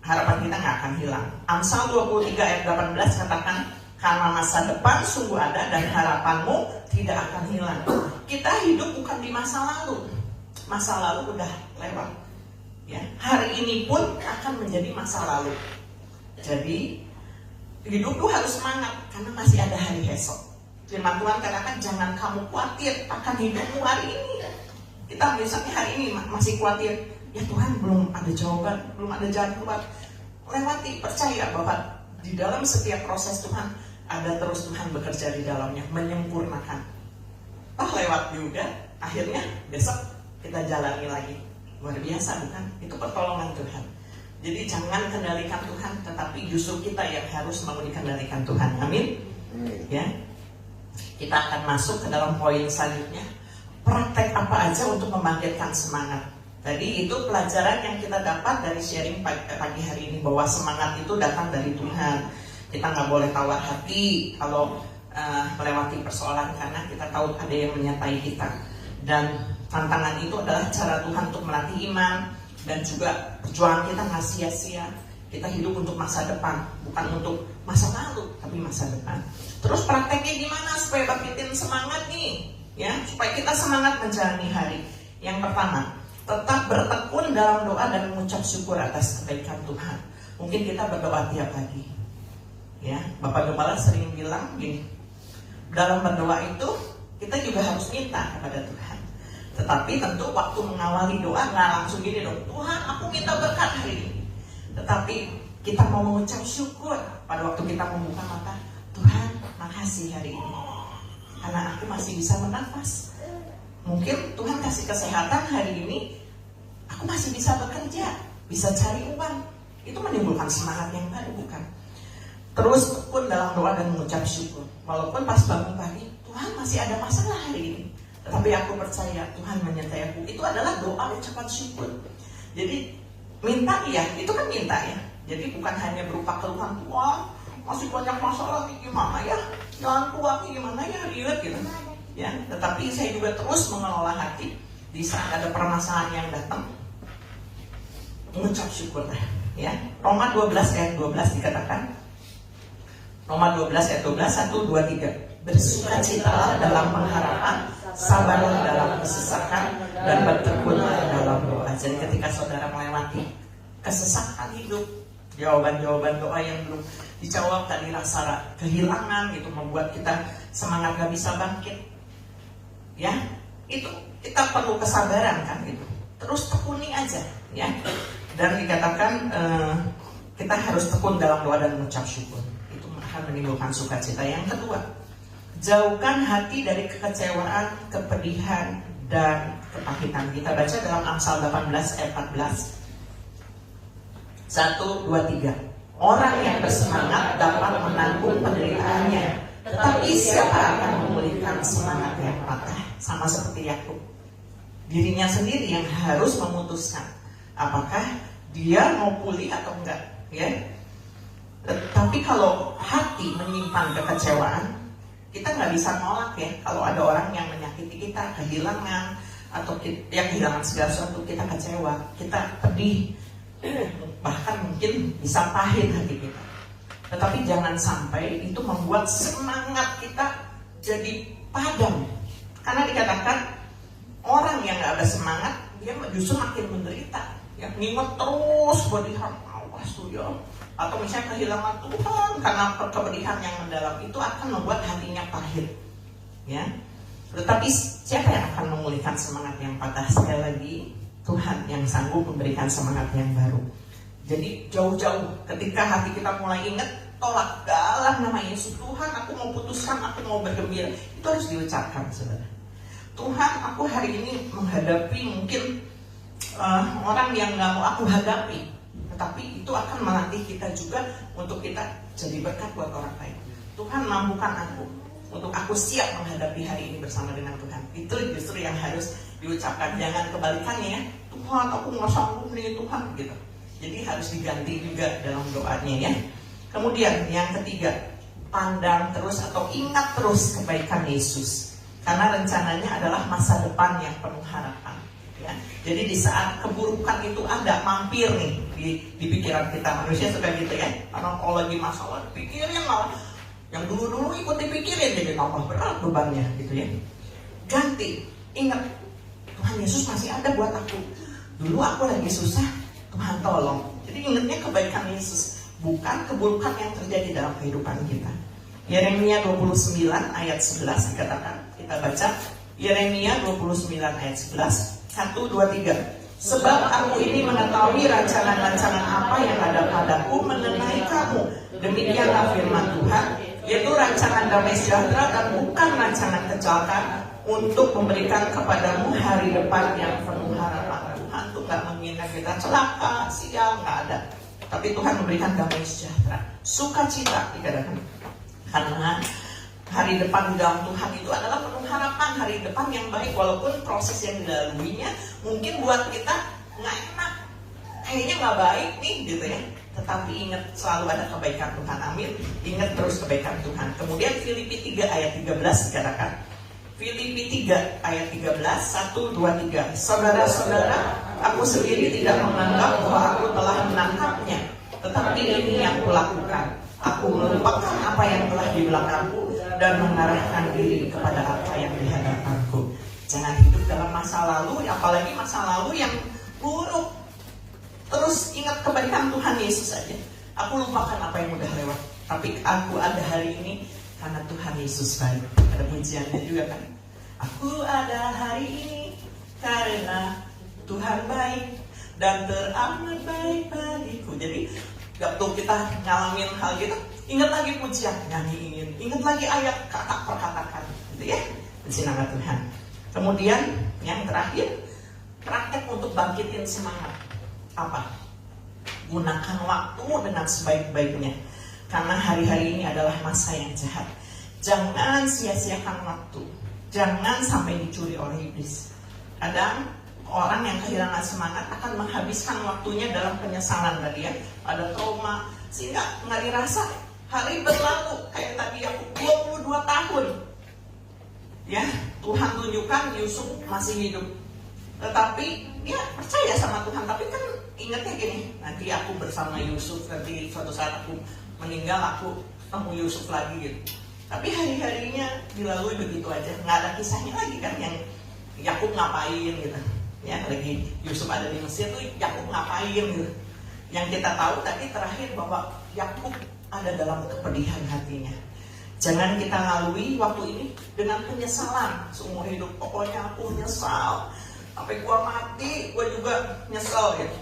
Harapan kita nggak akan hilang. Amsal 23 ayat 18 katakan, karena masa depan sungguh ada dan harapanmu tidak akan hilang. Kita hidup bukan di masa lalu. Masa lalu udah lewat. Ya, hari ini pun akan menjadi masa lalu. Jadi hidup tuh harus semangat karena masih ada hari esok. Firman Tuhan katakan jangan kamu khawatir akan hidupmu hari ini. Kita misalnya hari ini masih khawatir, ya Tuhan belum ada jawaban, belum ada jalan keluar. Lewati, percaya bahwa di dalam setiap proses Tuhan ada terus Tuhan bekerja di dalamnya, menyempurnakan. Lewat juga, akhirnya besok kita jalani lagi. Luar biasa bukan? Itu pertolongan Tuhan. Jadi jangan kendalikan Tuhan, tetapi justru kita yang harus mau dikendalikan Tuhan. Amin. Ya, kita akan masuk ke dalam poin selanjutnya. Praktek apa aja untuk membangkitkan semangat. Tadi itu pelajaran yang kita dapat dari sharing pagi hari ini, bahwa semangat itu datang dari Tuhan. Kita nggak boleh tawar hati kalau melewati persoalan, karena kita tahu ada yang menyertai kita. Dan tantangan itu adalah cara Tuhan untuk melatih iman, dan juga perjuangan kita nggak sia-sia. Kita hidup untuk masa depan, bukan untuk masa lalu, tapi masa depan. Terus prakteknya gimana supaya bangkitin semangat nih? Ya, supaya kita semangat menjalani hari. Yang pertama, tetap bertekun dalam doa dan mengucap syukur atas kebaikan Tuhan. Mungkin kita berdoa tiap pagi. Ya, Bapak Gembala sering bilang gini, dalam berdoa itu kita juga harus minta kepada Tuhan. Tetapi tentu waktu mengawali doa nggak langsung gini dong, Tuhan aku minta berkat hari ini. Tetapi kita mau mengucap syukur pada waktu kita membuka mata, Tuhan makasih hari ini karena aku masih bisa bernafas. Mungkin Tuhan kasih kesehatan hari ini, aku masih bisa bekerja, bisa cari uang. Itu menimbulkan semangat yang baru, bukan? Terus tekun dalam doa dan mengucap syukur. Walaupun pas bangun pagi, Tuhan masih ada masalah hari ini, tetapi aku percaya Tuhan menyertai aku. Itu adalah doa ucapan syukur. Jadi minta ya, itu kan minta ya. Jadi bukan hanya berupa keluhan, wah masih banyak masalah nih, gimana ya, jalan keluar nih gimana ya, ribet gitu. Ya, tetapi saya juga terus mengelola hati di saat ada permasalahan yang datang, mengucap syukur. Ya, Roma 12 ayat 12 dikatakan, Roma 12 ayat 12, 1, 2, 3. Bersukacitalah dalam pengharapan, sabarlah dalam kesesakan, dan bertekunlah dalam doa. Jadi ketika saudara melewati kesesakan hidup, jawaban-jawaban doa yang belum dijawab tadi, rasa kehilangan gitu membuat kita semangat gak bisa bangkit. Ya, itu kita perlu kesabaran kan gitu. Terus tekuni aja ya. Dan dikatakan kita harus tekun dalam doa dan mengucap syukur. Itu akan menimbulkan sukacita. Yang kedua, jauhkan hati dari kekecewaan, kepedihan, dan kepahitan. Kita baca dalam Amsal 18 ayat 14. 1, 2, 3. Orang yang bersemangat dapat menanggung penderitaannya, tetapi siapa akan memulihkan semangat yang patah? Sama seperti Yakub. dirinya sendiri yang harus memutuskan apakah dia mau pulih atau enggak, ya. Tapi kalau hati menyimpan kekecewaan, kita nggak bisa nolak ya. Kalau ada orang yang menyakiti kita, kehilangan atau yang kehilangan segala sesuatu, kita kecewa, kita pedih, bahkan mungkin bisa pahit hati kita. Tetapi jangan sampai itu membuat semangat kita jadi padam. Karena dikatakan orang yang nggak ada semangat, dia justru makin menderita. Ya, nginget terus berdihan, awas tuh ya. Atau misalnya kehilangan Tuhan karena kepedihan yang mendalam itu akan membuat hatinya pahit. Ya. Tetapi siapa yang akan memulihkan semangat yang patah? Sekali lagi, Tuhan yang sanggup memberikan semangat yang baru. Jadi jauh-jauh ketika hati kita mulai ingat, tolak dalam nama Yesus. Tuhan, aku mau putuskan, aku mau bergembira. Itu harus diucapkan, saudara. Tuhan, aku hari ini menghadapi mungkin orang yang gak mau aku hadapi. Tetapi itu akan melatih kita juga untuk kita jadi berkat buat orang lain. Tuhan, mampukan aku untuk aku siap menghadapi hari ini bersama dengan Tuhan. Itu justru yang harus diucapkan. Jangan kebalikannya ya. Tuhan, aku nggak sanggup nih Tuhan gitu. Jadi harus diganti juga dalam doanya ya. Kemudian yang ketiga, pandang terus atau ingat terus kebaikan Yesus. Karena rencananya adalah masa depan yang penuh harapan. Ya. Jadi di saat keburukan itu ada mampir nih di pikiran kita. Manusia suka gitu ya. Karena kalau lagi masalah pikirin malah yang dulu-dulu ikut dipikirin, jadi tambah berat bebannya gitu ya. Ganti, ingat Tuhan Yesus masih ada buat aku. Dulu aku lagi susah, Tuhan tolong. Jadi ingatnya kebaikan Yesus, bukan keburukan yang terjadi dalam kehidupan kita. Yeremia 29 ayat 11 dikatakan, kita baca Yeremia 29 ayat 11. 1, 2, 3. Sebab aku ini mengetahui rancangan-rancangan apa yang ada padaku mengenai kamu. Demikianlah firman Tuhan, yaitu rancangan damai sejahtera dan bukan rancangan kecelakaan, untuk memberikan kepadamu hari depan yang penuh harapan. Tuhan tuh gak menginginkan kita celaka, sial, gak ada. Tapi Tuhan memberikan damai sejahtera, sukacita dikatakan. Karena hari depan di dalam Tuhan itu adalah penuh harapan, hari depan yang baik. Walaupun proses yang dilaluinya mungkin buat kita nggak enak, kayaknya nggak baik nih gitu ya. Tetapi ingat selalu ada kebaikan Tuhan, amin. Ingat terus kebaikan Tuhan. Kemudian Filipi 3 ayat 13 dikatakan, Filipi 3 ayat 13, 1, 2, 3. Saudara-saudara, aku sendiri tidak menganggap bahwa aku telah menangkapnya, tetapi ini yang kulakukan. Aku melupakan apa yang telah di belakangku dan mengarahkan diri kepada apa yang di hadapanku. Jangan hidup dalam masa lalu, apalagi masa lalu yang buruk. Terus ingat kebaikan Tuhan Yesus saja. Aku lupakan apa yang udah lewat, tapi aku ada hari ini karena Tuhan Yesus baik. Ada pujiannya juga kan. Aku ada hari ini karena Tuhan baik dan teramat baik bagiku. Jadi waktu kita ngalamin hal gitu, ingat lagi pujian, nyanyiin, ingat lagi ayat kata perkatakan, gitu ya, puji nama Tuhan. Kemudian yang terakhir, praktek untuk bangkitin semangat. Apa? Gunakan waktu dengan sebaik-baiknya, karena hari-hari ini adalah masa yang jahat. Jangan sia-siakan waktu, jangan sampai dicuri oleh iblis. Kadang orang yang kehilangan semangat akan menghabiskan waktunya dalam penyesalan tadi ya, ada trauma, sehingga nggak dirasa hari berlalu. Kayak tadi aku 22 tahun ya, Tuhan tunjukkan Yusuf masih hidup, tetapi dia percaya sama Tuhan. Tapi kan ingatnya gini, nanti aku bersama Yusuf, nanti suatu saat aku meninggal aku ketemu Yusuf lagi gitu. Tapi hari-harinya dilalui begitu aja, nggak ada kisahnya lagi kan yang Yakub ngapain gitu ya. Lagi Yusuf ada di Mesir tuh Yakub ngapain gitu. Yang kita tahu tadi terakhir bahwa Yakub ada dalam kepedihan hatinya. Jangan kita lalui waktu ini dengan penyesalan seumur hidup. Pokoknya aku nyesal sampai gua mati, gua juga nyesel gitu.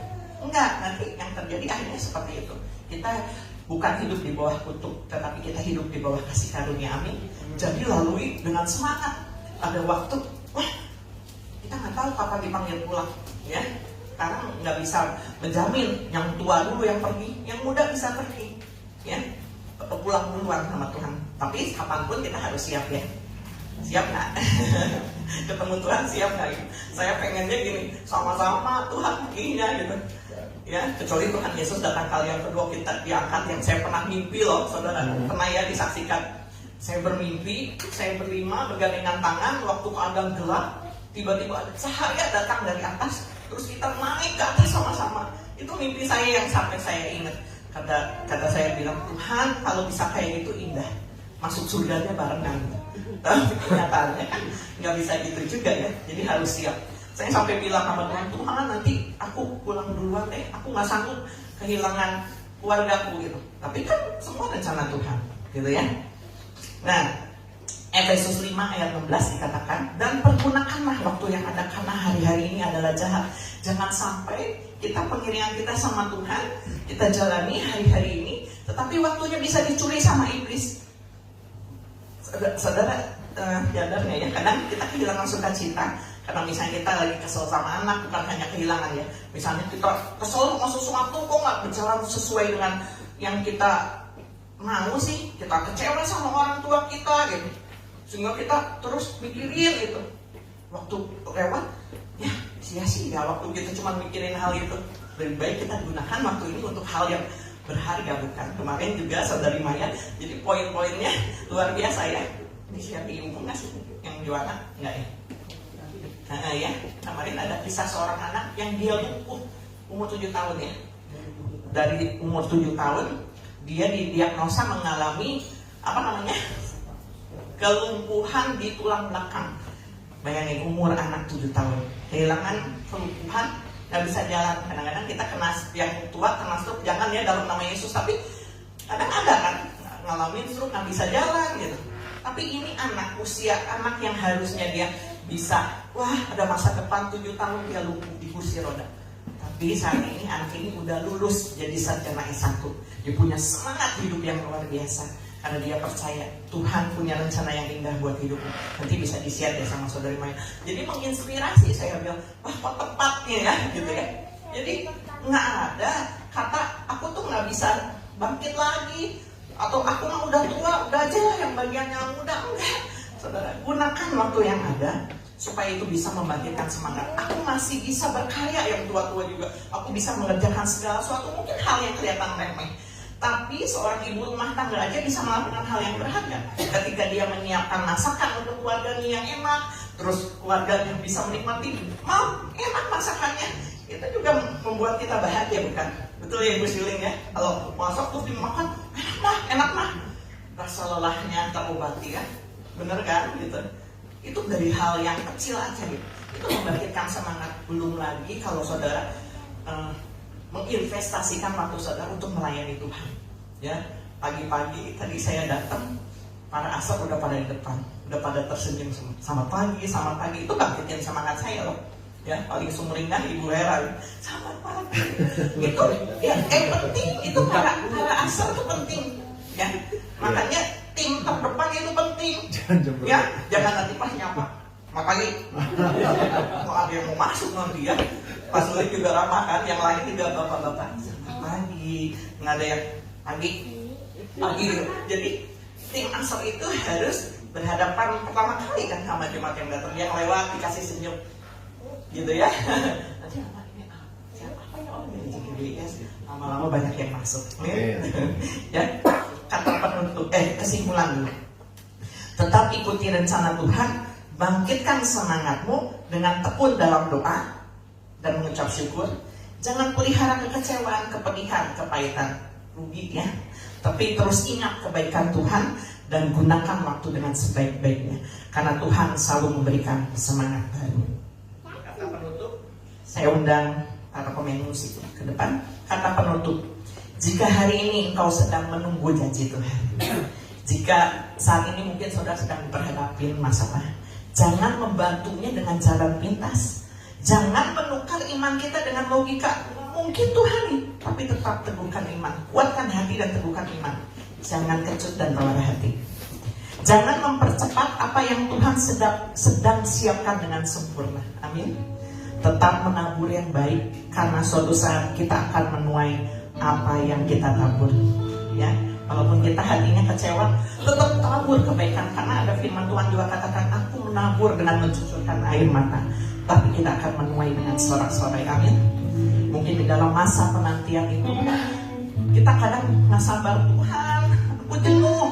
Enggak, nanti yang terjadi akhirnya seperti itu. Kita bukan hidup di bawah kutuk, tetapi kita hidup di bawah kasih karunia, amin. Jadi lalui dengan semangat. Ada waktu, wah, kita nggak tahu kapan dipanggil pulang, ya. Karena nggak bisa menjamin yang tua dulu yang pergi, yang muda bisa pergi, ya. Pulang duluan sama Tuhan. Tapi kapanpun kita harus siap ya. Siap nggak? Ketemu Tuhan siap nggak? Saya pengennya gini, sama-sama Tuhan begininya gitu. Ya, kecuali Tuhan Yesus datang kali yang kedua kita diangkat, yang saya pernah mimpi loh, saudara, pernah ya disaksikan. Saya bermimpi, saya berlima bergandengan tangan, waktu keadaan gelap, tiba-tiba ada cahaya datang dari atas, terus kita naik ke atas sama-sama. Itu mimpi saya yang sampai saya ingat. Kata saya bilang, Tuhan kalau bisa kayak gitu indah, masuk surganya barengan. Tapi kenyataannya kan nggak bisa gitu juga ya, jadi harus siap. Saya sampai bilang sama Tuhan, Tuhan nanti aku pulang duluan deh, aku nggak sanggup kehilangan keluargaku gitu. Tapi kan semua rencana Tuhan, gitu ya. Nah, Efesus 5 ayat 16 dikatakan, dan pergunakanlah waktu yang ada karena hari-hari ini adalah jahat. Jangan sampai kita pengiringan kita sama Tuhan, kita jalani hari-hari ini, tetapi waktunya bisa dicuri sama iblis. Saudara, sadar nggak ya? Kadang kita kehilangan sukacita karena misalnya kita lagi kesel sama anak, bukan hanya kehilangan ya. Misalnya kita kesel sama sesuatu, kok nggak berjalan sesuai dengan yang kita mau sih, kita kecewa sama orang tua kita gitu, sehingga kita terus mikirin gitu. Waktu lewat, ya sia-sia waktu kita cuma mikirin hal itu. Lebih baik kita gunakan waktu ini untuk hal yang berharga, bukan? Kemarin juga saudari Maya, jadi poin-poinnya luar biasa ya. Ini siapa umum nggak sih yang juara? Enggak ya? Nah, ya, kemarin ada kisah seorang anak yang dia lumpuh umur 7 tahun ya. Dari umur 7 tahun dia didiagnosa mengalami kelumpuhan di tulang belakang. Bayangin umur anak 7 tahun kehilangan kelumpuhan, nggak bisa jalan. Kadang-kadang kita kena, yang tua kena stroke, jangan ya dalam nama Yesus, tapi kadang ada kan ngalamin stroke nggak bisa jalan gitu. Tapi ini usia anak yang harusnya dia bisa, wah ada masa depan, 7 tahun dia lumpuh di kursi roda. Tapi saat ini anak ini udah lulus jadi sarjana S1. Dia punya semangat hidup yang luar biasa karena dia percaya Tuhan punya rencana yang indah buat hidupnya. Nanti bisa di-share ya sama saudari Maya. Jadi menginspirasi, saya bilang, wah kok tepatnya ya gitu ya. Jadi nggak ada kata aku tuh nggak bisa bangkit lagi, atau aku mah udah tua, udah aja lah yang bagian yang muda. Enggak, saudara, gunakan waktu yang ada supaya itu bisa membangkitkan semangat. Aku masih bisa berkarya yang tua-tua juga. Aku bisa mengerjakan segala sesuatu, mungkin hal yang kelihatan remeh. Tapi seorang ibu rumah tangga aja bisa melakukan hal yang berharga. Ketika dia menyiapkan masakan untuk keluarganya yang enak, terus keluarganya bisa menikmati, enak masakannya. Itu juga membuat kita bahagia, bukan? Betul ya Ibu Siling ya? Kalau masak tuh dimakan, enak mah. Rasa lelahnya terobati kan? Bener kan? Gitu. Itu dari hal yang kecil aja gitu. Itu membangkitkan semangat. Belum lagi kalau saudara menginvestasikan waktu saudara untuk melayani Tuhan. Ya, pagi-pagi tadi saya datang, para asap udah pada di depan, udah pada tersenyum sama pagi, itu bangkitin semangat saya loh. Ya, paling sumringah Ibu Hera, selamat pagi. Itu ya, penting itu para asal itu penting. Ya, makanya tim terdepan itu penting. Ya, jangan nanti pas nyapa. Makanya mau ada yang mau masuk nanti ya. Pas Lulik juga ramah kan, yang lain juga bapak-bapak. Selamat pagi, nggak ada yang pagi. Jadi tim asal itu harus berhadapan pertama kali kan sama jemaat yang datang, yang lewat dikasih senyum. Gitu ya. Nanti siapa yang orang dari JGBS, lama-lama banyak yang masuk. Ya, kata penutup, kesimpulan dulu. Tetap ikuti rencana Tuhan, bangkitkan semangatmu dengan tekun dalam doa dan mengucap syukur. Jangan pelihara kekecewaan, kepedihan, kepahitan, rugi ya. Tapi terus ingat kebaikan Tuhan dan gunakan waktu dengan sebaik-baiknya. Karena Tuhan selalu memberikan semangat baru. Kata penutup, saya undang para pemain musik ke depan. Kata penutup, jika hari ini engkau sedang menunggu janji Tuhan, jika saat ini mungkin saudara sedang berhadapi masalah, jangan membantunya dengan jalan pintas. Jangan menukar iman kita dengan logika. Mungkin Tuhan nih, tapi tetap teguhkan iman. Kuatkan hati dan teguhkan iman. Jangan kecut dan tawar hati. Jangan mempercepat apa yang Tuhan sedang siapkan dengan sempurna. Amin. Tetap menabur yang baik, karena suatu saat kita akan menuai apa yang kita tabur. Ya, Walaupun kita hatinya kecewa, tetap tabur kebaikan. Karena ada firman Tuhan juga katakan, aku menabur dengan mencucurkan air mata, tapi kita akan menuai dengan sorak-sorai. Amin. Mungkin di dalam masa penantian itu, kita kadang nggak sabar, Tuhan, aku jenuh.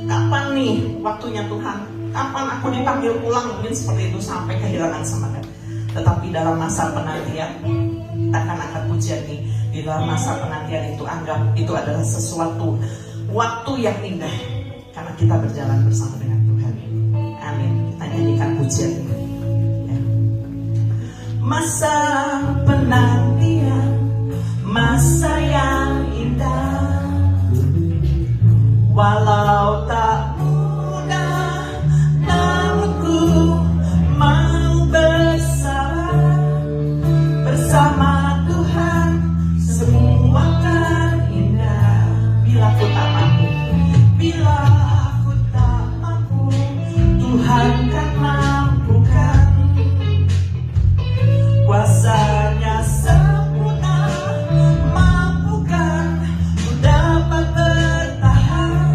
Kapan nih waktunya Tuhan? Kapan aku dipanggil pulang? Mungkin seperti itu sampai kehilangan semangat. Tetapi dalam masa penantian, kita akan angkat pujian nih. Di dalam masa penantian itu, anggap itu adalah sesuatu waktu yang indah, karena kita berjalan bersama dengan Tuhan. Amin. Kita nyanyikan pujian ini. Ya. Masa penantian, masa yang indah, walau tak mudah, namun ku mau bersabar bersama Tuhan. Semua kan indah. Bila ku tak mampu, bila aku tak mampu, Tuhan kan mampukan. Kuasanya sempurna, mampukan ku dapat bertahan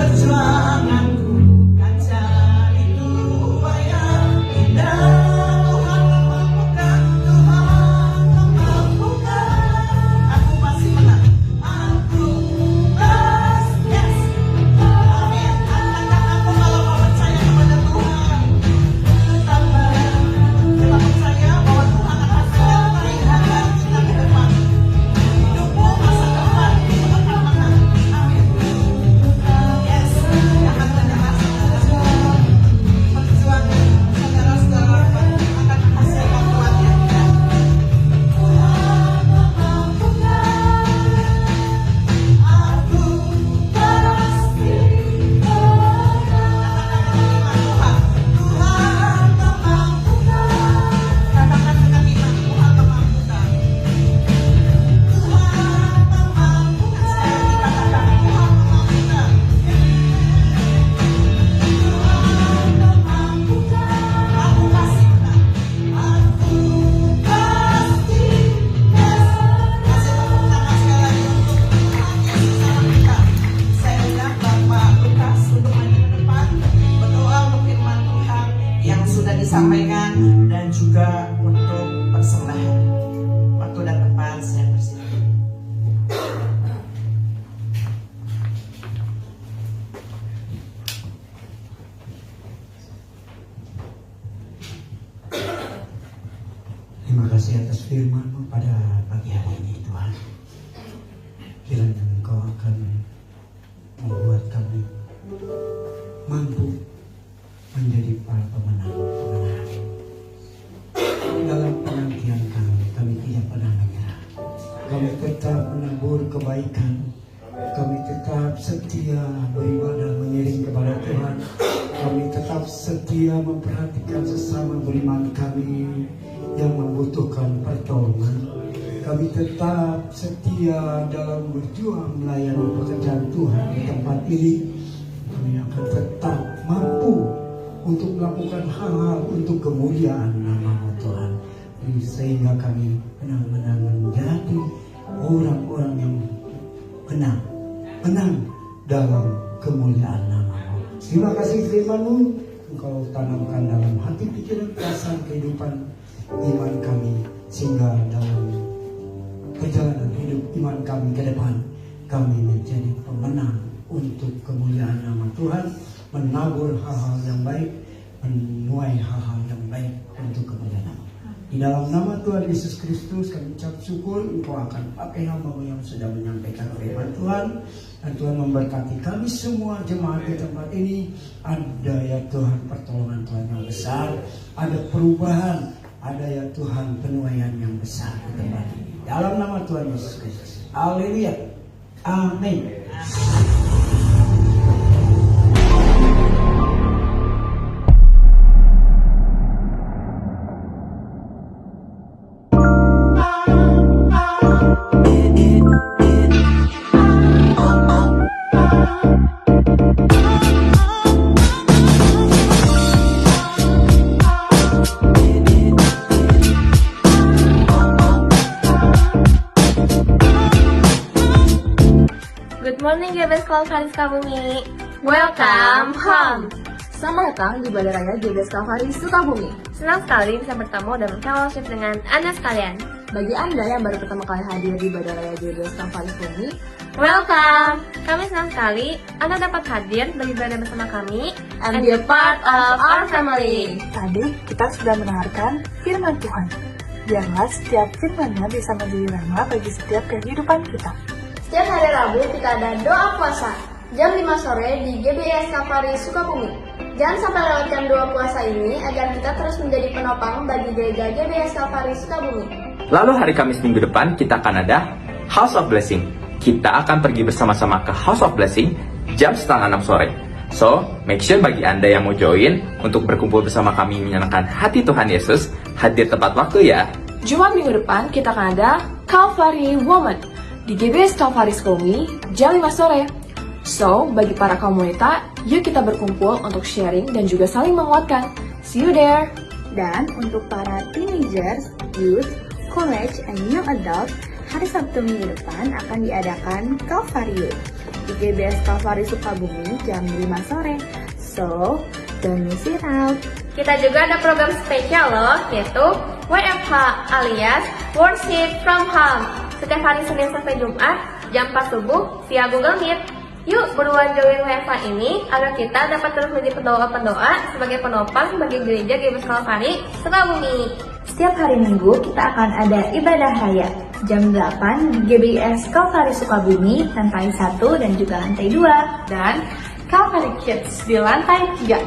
perjuanganku kan jadi upaya dan Tuhan memampukan, Tuhan memampukan. Aku masih menang, aku yes. Amin. Angkat aku kalau kau percaya kepada Tuhan. Tetap percaya bahwa Tuhan akan menyertai hati kita ke depan. Hidupmu masa depan itu akan menang. Amin. Yes. Jangan menyerah, saudara-saudara. Perjuangan saudara-saudara akan menghasilkan Tuhan yang indah. Tuhan memampukan. Aku pasti menang. Tuhan memampukan. Katakan dengan iman, Tuhan memampukan. Tuhan memampukan. Sekali lagi katakan, Tuhan memampukan. Tuhan memampukan. Aku pasti menang. Aku pasti menang. Kasih tepuk tangan sekali lagi untuk Tuhan Yesus dalam kita. Saya undang Bapak Lukas untuk maju ke depan, berdoa untuk firman Tuhan yang sudah disampaikan dan juga untuk persembahan. Waktu dan tempat saya persilakan. Terima kasih atas firman-Mu pada pagi hari ini Tuhan. Kiranya Engkau akan membuat kami mampu menjadi para pemenang-pemenang. Dalam penantian kami tidak pernah menyerah. Kami tetap menabur kebaikan. Kami tetap setia beribadah mengiring kepada Tuhan. Kami tetap setia memperhatikan sesama beriman kami yang membutuhkan pertolongan. Kami tetap setia dalam berjuang melayani pekerjaan Tuhan di tempat ini. Kami akan tetap mampu untuk melakukan hal-hal untuk kemuliaan nama Tuhan. Sehingga kami benar-benar menjadi orang-orang yang menang dalam kemuliaan nama-Mu. Terima kasih firman-Mu, Engkau tanamkan dalam hati pikiran perasaan kehidupan iman kami, sehingga dalam perjalanan hidup iman kami ke depan, kami menjadi pemenang untuk kemuliaan nama Tuhan, menabur hal-hal yang baik, menuai hal-hal yang baik untuk kemuliaan nama. Di dalam nama Tuhan Yesus Kristus kami ucap syukur Engkau akan pakai hamba-Mu yang sudah menyampaikan firman Tuhan, dan Tuhan memberkati kami semua jemaat di tempat ini. Ada ya Tuhan pertolongan Tuhan yang besar, ada perubahan, ada ya Tuhan penuaian yang besar di tempat ini. Dalam nama Tuhan Yesus Kristus. Haleluya. Amin. Good morning GBS Kalvaris Sukabumi. Welcome home. Selamat datang di Bandara Raya GBS Kalvaris Sukabumi. Senang sekali bisa bertemu dan berfellowship dengan Anda sekalian. Bagi Anda yang baru pertama kali hadir di Bandara Raya GBS Kalvaris Sukabumi, Welcome. kami senang sekali Anda dapat hadir beribadah bersama kami And be a part of our family. Tadi kita sudah mendengarkan firman Tuhan. Biarlah setiap firman-Nya bisa menjadi rema bagi setiap kehidupan kita. Setiap hari Rabu kita ada doa puasa jam 5 sore di GBS Kalvaris Sukabumi. Jangan sampai lewatkan doa puasa ini agar kita terus menjadi penopang bagi gereja GBS Kalvaris Sukabumi. Lalu hari Kamis minggu depan kita akan ada House of Blessing. Kita akan pergi bersama-sama ke House of Blessing jam 5:30 sore. So, make sure bagi Anda yang mau join untuk berkumpul bersama kami menyenangkan hati Tuhan Yesus, hadir tepat waktu ya. Jumat minggu depan kita akan ada Calvary Woman di GBS Kalvaris Sukabumi jam 5 sore. So, bagi para kaum wanita, yuk kita berkumpul untuk sharing dan juga saling menguatkan. See you there! Dan untuk para teenagers, youth, college, and young adult, hari Sabtu minggu depan akan diadakan Calvary Youth. di GBS Kalvari Sukabumi jam 5 sore. So, don't miss it out. Kita juga ada program spesial loh, yaitu WFH alias Worship from Home. Setiap hari Senin sampai Jumat, jam 4 subuh via Google Meet. Yuk buruan join WFH ini agar kita dapat terus menjadi pendoa-pendoa sebagai penopang bagi gereja GBS Kalvari Sukabumi. Setiap hari Minggu kita akan ada ibadah raya jam 8 di GBS Kalvari Sukabumi lantai 1 dan juga lantai 2. Dan Kalvari Kids di lantai 3.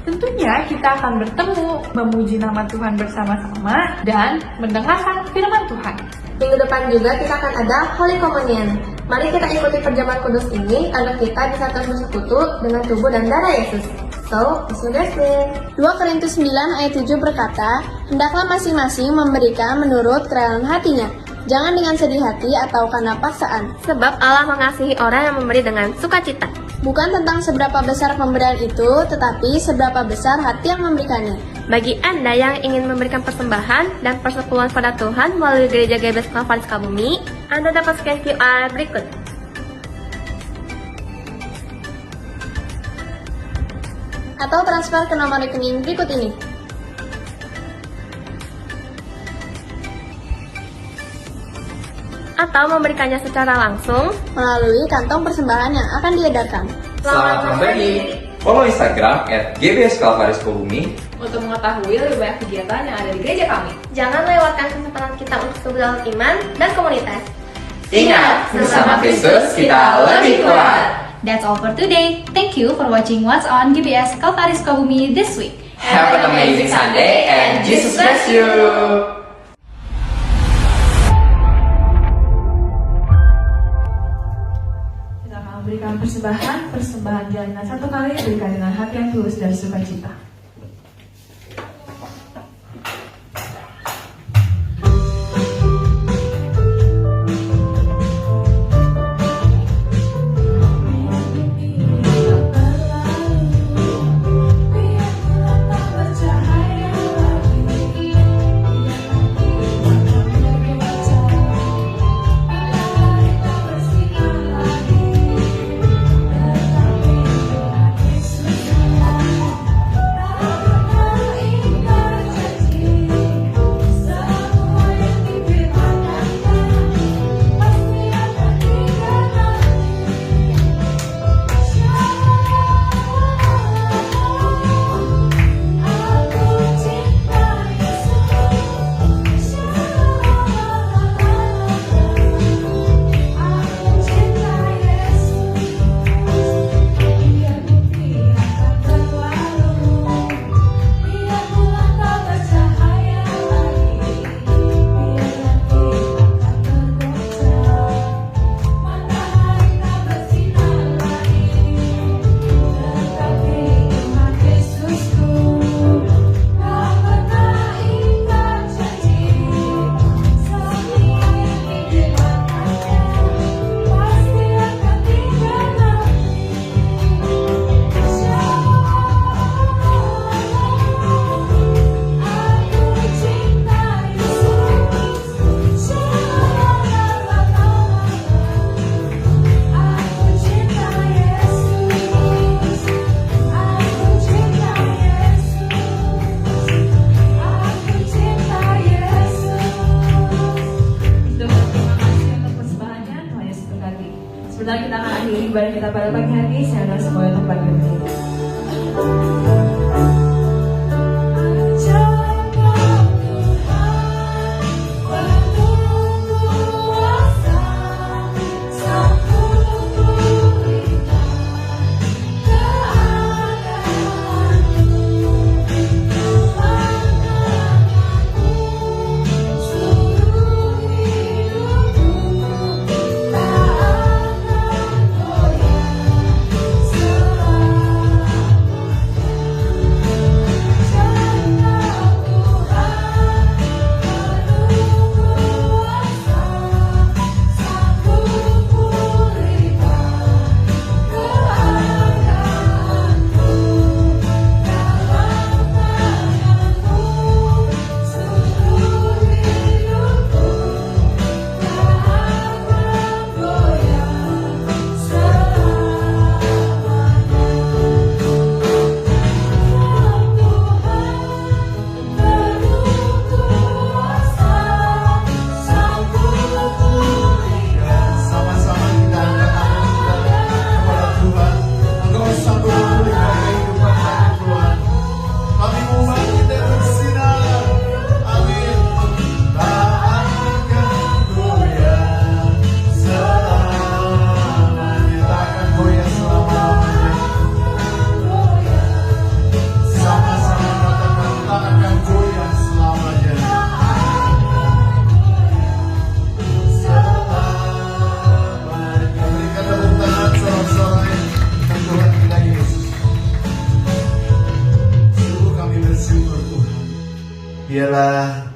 Tentunya kita akan bertemu, memuji nama Tuhan bersama-sama, dan mendengarkan firman Tuhan. Minggu depan juga kita akan ada Holy Communion. Mari kita ikuti perjamuan kudus ini agar kita bisa terus bersekutu dengan tubuh dan darah Yesus. So, see you guys then. 2 Korintus 9 ayat 7 berkata, hendaklah masing-masing memberikan menurut kerelaan hatinya, jangan dengan sedih hati atau karena paksaan. Sebab Allah mengasihi orang yang memberi dengan sukacita. Bukan tentang seberapa besar pemberian itu, tetapi seberapa besar hati yang memberikannya. Bagi Anda yang ingin memberikan persembahan dan persepuluhan pada Tuhan melalui Gereja GBS Kalvari Sukabumi, Anda dapat scan QR berikut. Atau transfer ke nomor rekening berikut ini. Atau memberikannya secara langsung Melalui kantong persembahan yang akan diedarkan. Selamat memberi. Follow Instagram @GBS Kalvari Sukabumi Untuk mengetahui lebih banyak kegiatan yang ada di gereja kami. Jangan lewatkan kesempatan kita untuk berdalam iman dan komunitas. Ingat, bersama Kristus kita lebih kuat. That's all for today. Thank you for watching What's on GBS Kalvari Sukabumi this week. Have an amazing Sunday and Jesus bless you. Kita akan memberikan persembahan jalinan satu kali berikan dengan hati yang tulus dan sukacita. biarlah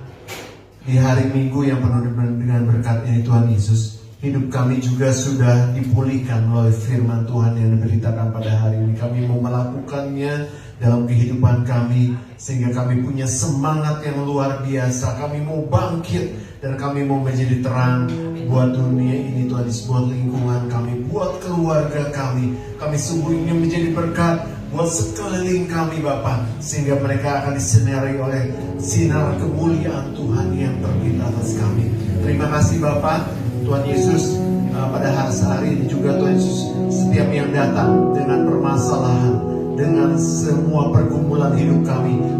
di hari Minggu yang penuh dengan berkat ini Tuhan Yesus, hidup kami juga sudah dipulihkan melalui firman Tuhan yang diberitakan pada hari ini. Kami mau melakukannya dalam kehidupan kami, sehingga kami punya semangat yang luar biasa. Kami mau bangkit dan kami mau menjadi terang buat dunia ini Tuhan Yesus, buat lingkungan kami, buat keluarga kami. Kami sungguh ingin menjadi berkat buat sekeliling kami Bapa, sehingga mereka akan disinari oleh sinar kemuliaan Tuhan yang terbit atas kami. Terima kasih Bapa. Tuhan Yesus, pada hari ini juga Tuhan Yesus, setiap yang datang dengan permasalahan, dengan semua pergumulan hidup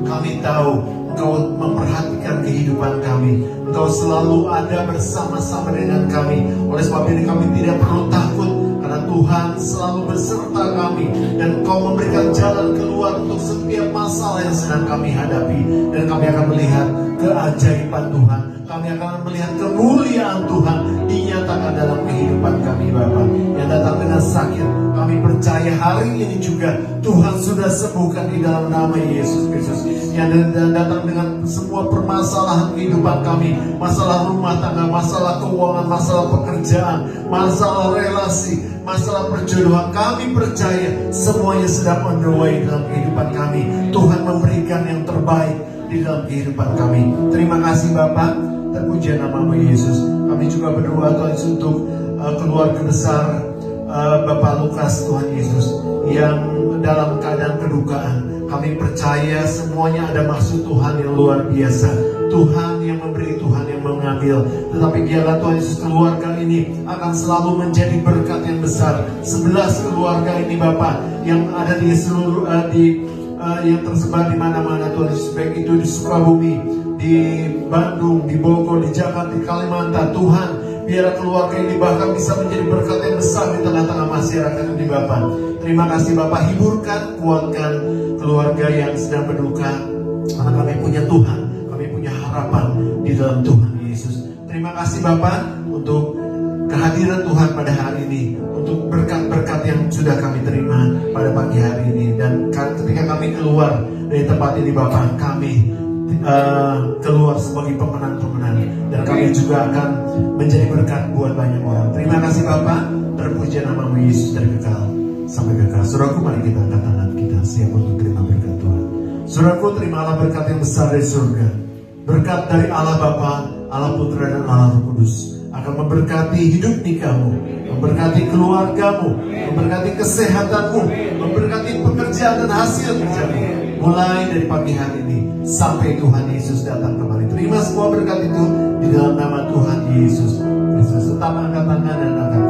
kami tahu Engkau memperhatikan kehidupan kami. Engkau selalu ada bersama-sama dengan kami. Oleh sebab ini kami tidak perlu takut, karena Tuhan selalu beserta kami, dan Engkau memberikan jalan keluar untuk setiap masalah yang sedang kami hadapi. Dan kami akan melihat keajaiban Tuhan, kami akan melihat kemuliaan Tuhan dinyatakan dalam kehidupan kami Bapa. Yang datang dengan sakit, kami percaya hari ini juga Tuhan sudah sembuhkan di dalam nama Yesus Kristus. Yang datang dengan semua permasalahan kehidupan kami, masalah rumah tangga, masalah keuangan, masalah pekerjaan, masalah relasi, masalah perjodohan, kami percaya semuanya sedang on the way dalam kehidupan kami. Tuhan memberikan yang terbaik di dalam kehidupan kami. Terima kasih Bapak, terpuji nama Yesus. Kami juga berdoa Tuhan Yesus untuk keluarga besar Bapak Lukas Tuhan Yesus yang dalam keadaan kedukaan. Kami percaya semuanya ada maksud Tuhan yang luar biasa. Tuhan yang memberi, Tuhan yang mengambil. Tetapi biarlah Tuhan Yesus keluarga ini akan selalu menjadi berkat yang besar. 11 keluarga ini Bapak yang ada di seluruh yang tersebar di mana-mana Tuhan Yesus, baik itu di Sukabumi, di Bandung, di Bogor, di Jakarta, di Kalimantan. Tuhan, biar keluarga ini bahkan bisa menjadi berkat yang besar di tengah-tengah masyarakat ini Bapak. Terima kasih Bapak, hiburkan, kuatkan keluarga yang sedang berduka, karena kami punya Tuhan, kami punya harapan di dalam Tuhan Yesus. Terima kasih Bapak untuk kehadiran Tuhan pada hari ini, untuk berkat-berkat yang sudah kami terima pada pagi hari ini. Dan ketika kami keluar dari tempat ini Bapak, kami keluar sebagai pemenang-pemenang, dan kami juga akan menjadi berkat buat banyak orang. Terima kasih Bapak, terpuji nama Yesus dari kekal sampai kekal. Saudaraku, mari kita angkat tangan kita siap untuk terima berkat Tuhan. Saudaraku, terimalah berkat yang besar dari surga. Berkat dari Allah Bapa, Allah Putra dan Allah Roh Kudus akan memberkati hidup nikahmu, memberkati keluargamu, memberkati kesehatanmu, memberkati pekerjaan dan hasil kerjamu, mulai dari pagi hari ini sampai Tuhan Yesus datang kembali. Terima semua berkat itu di dalam nama Tuhan Yesus Kristus. Tetap angkat tangan dan angkat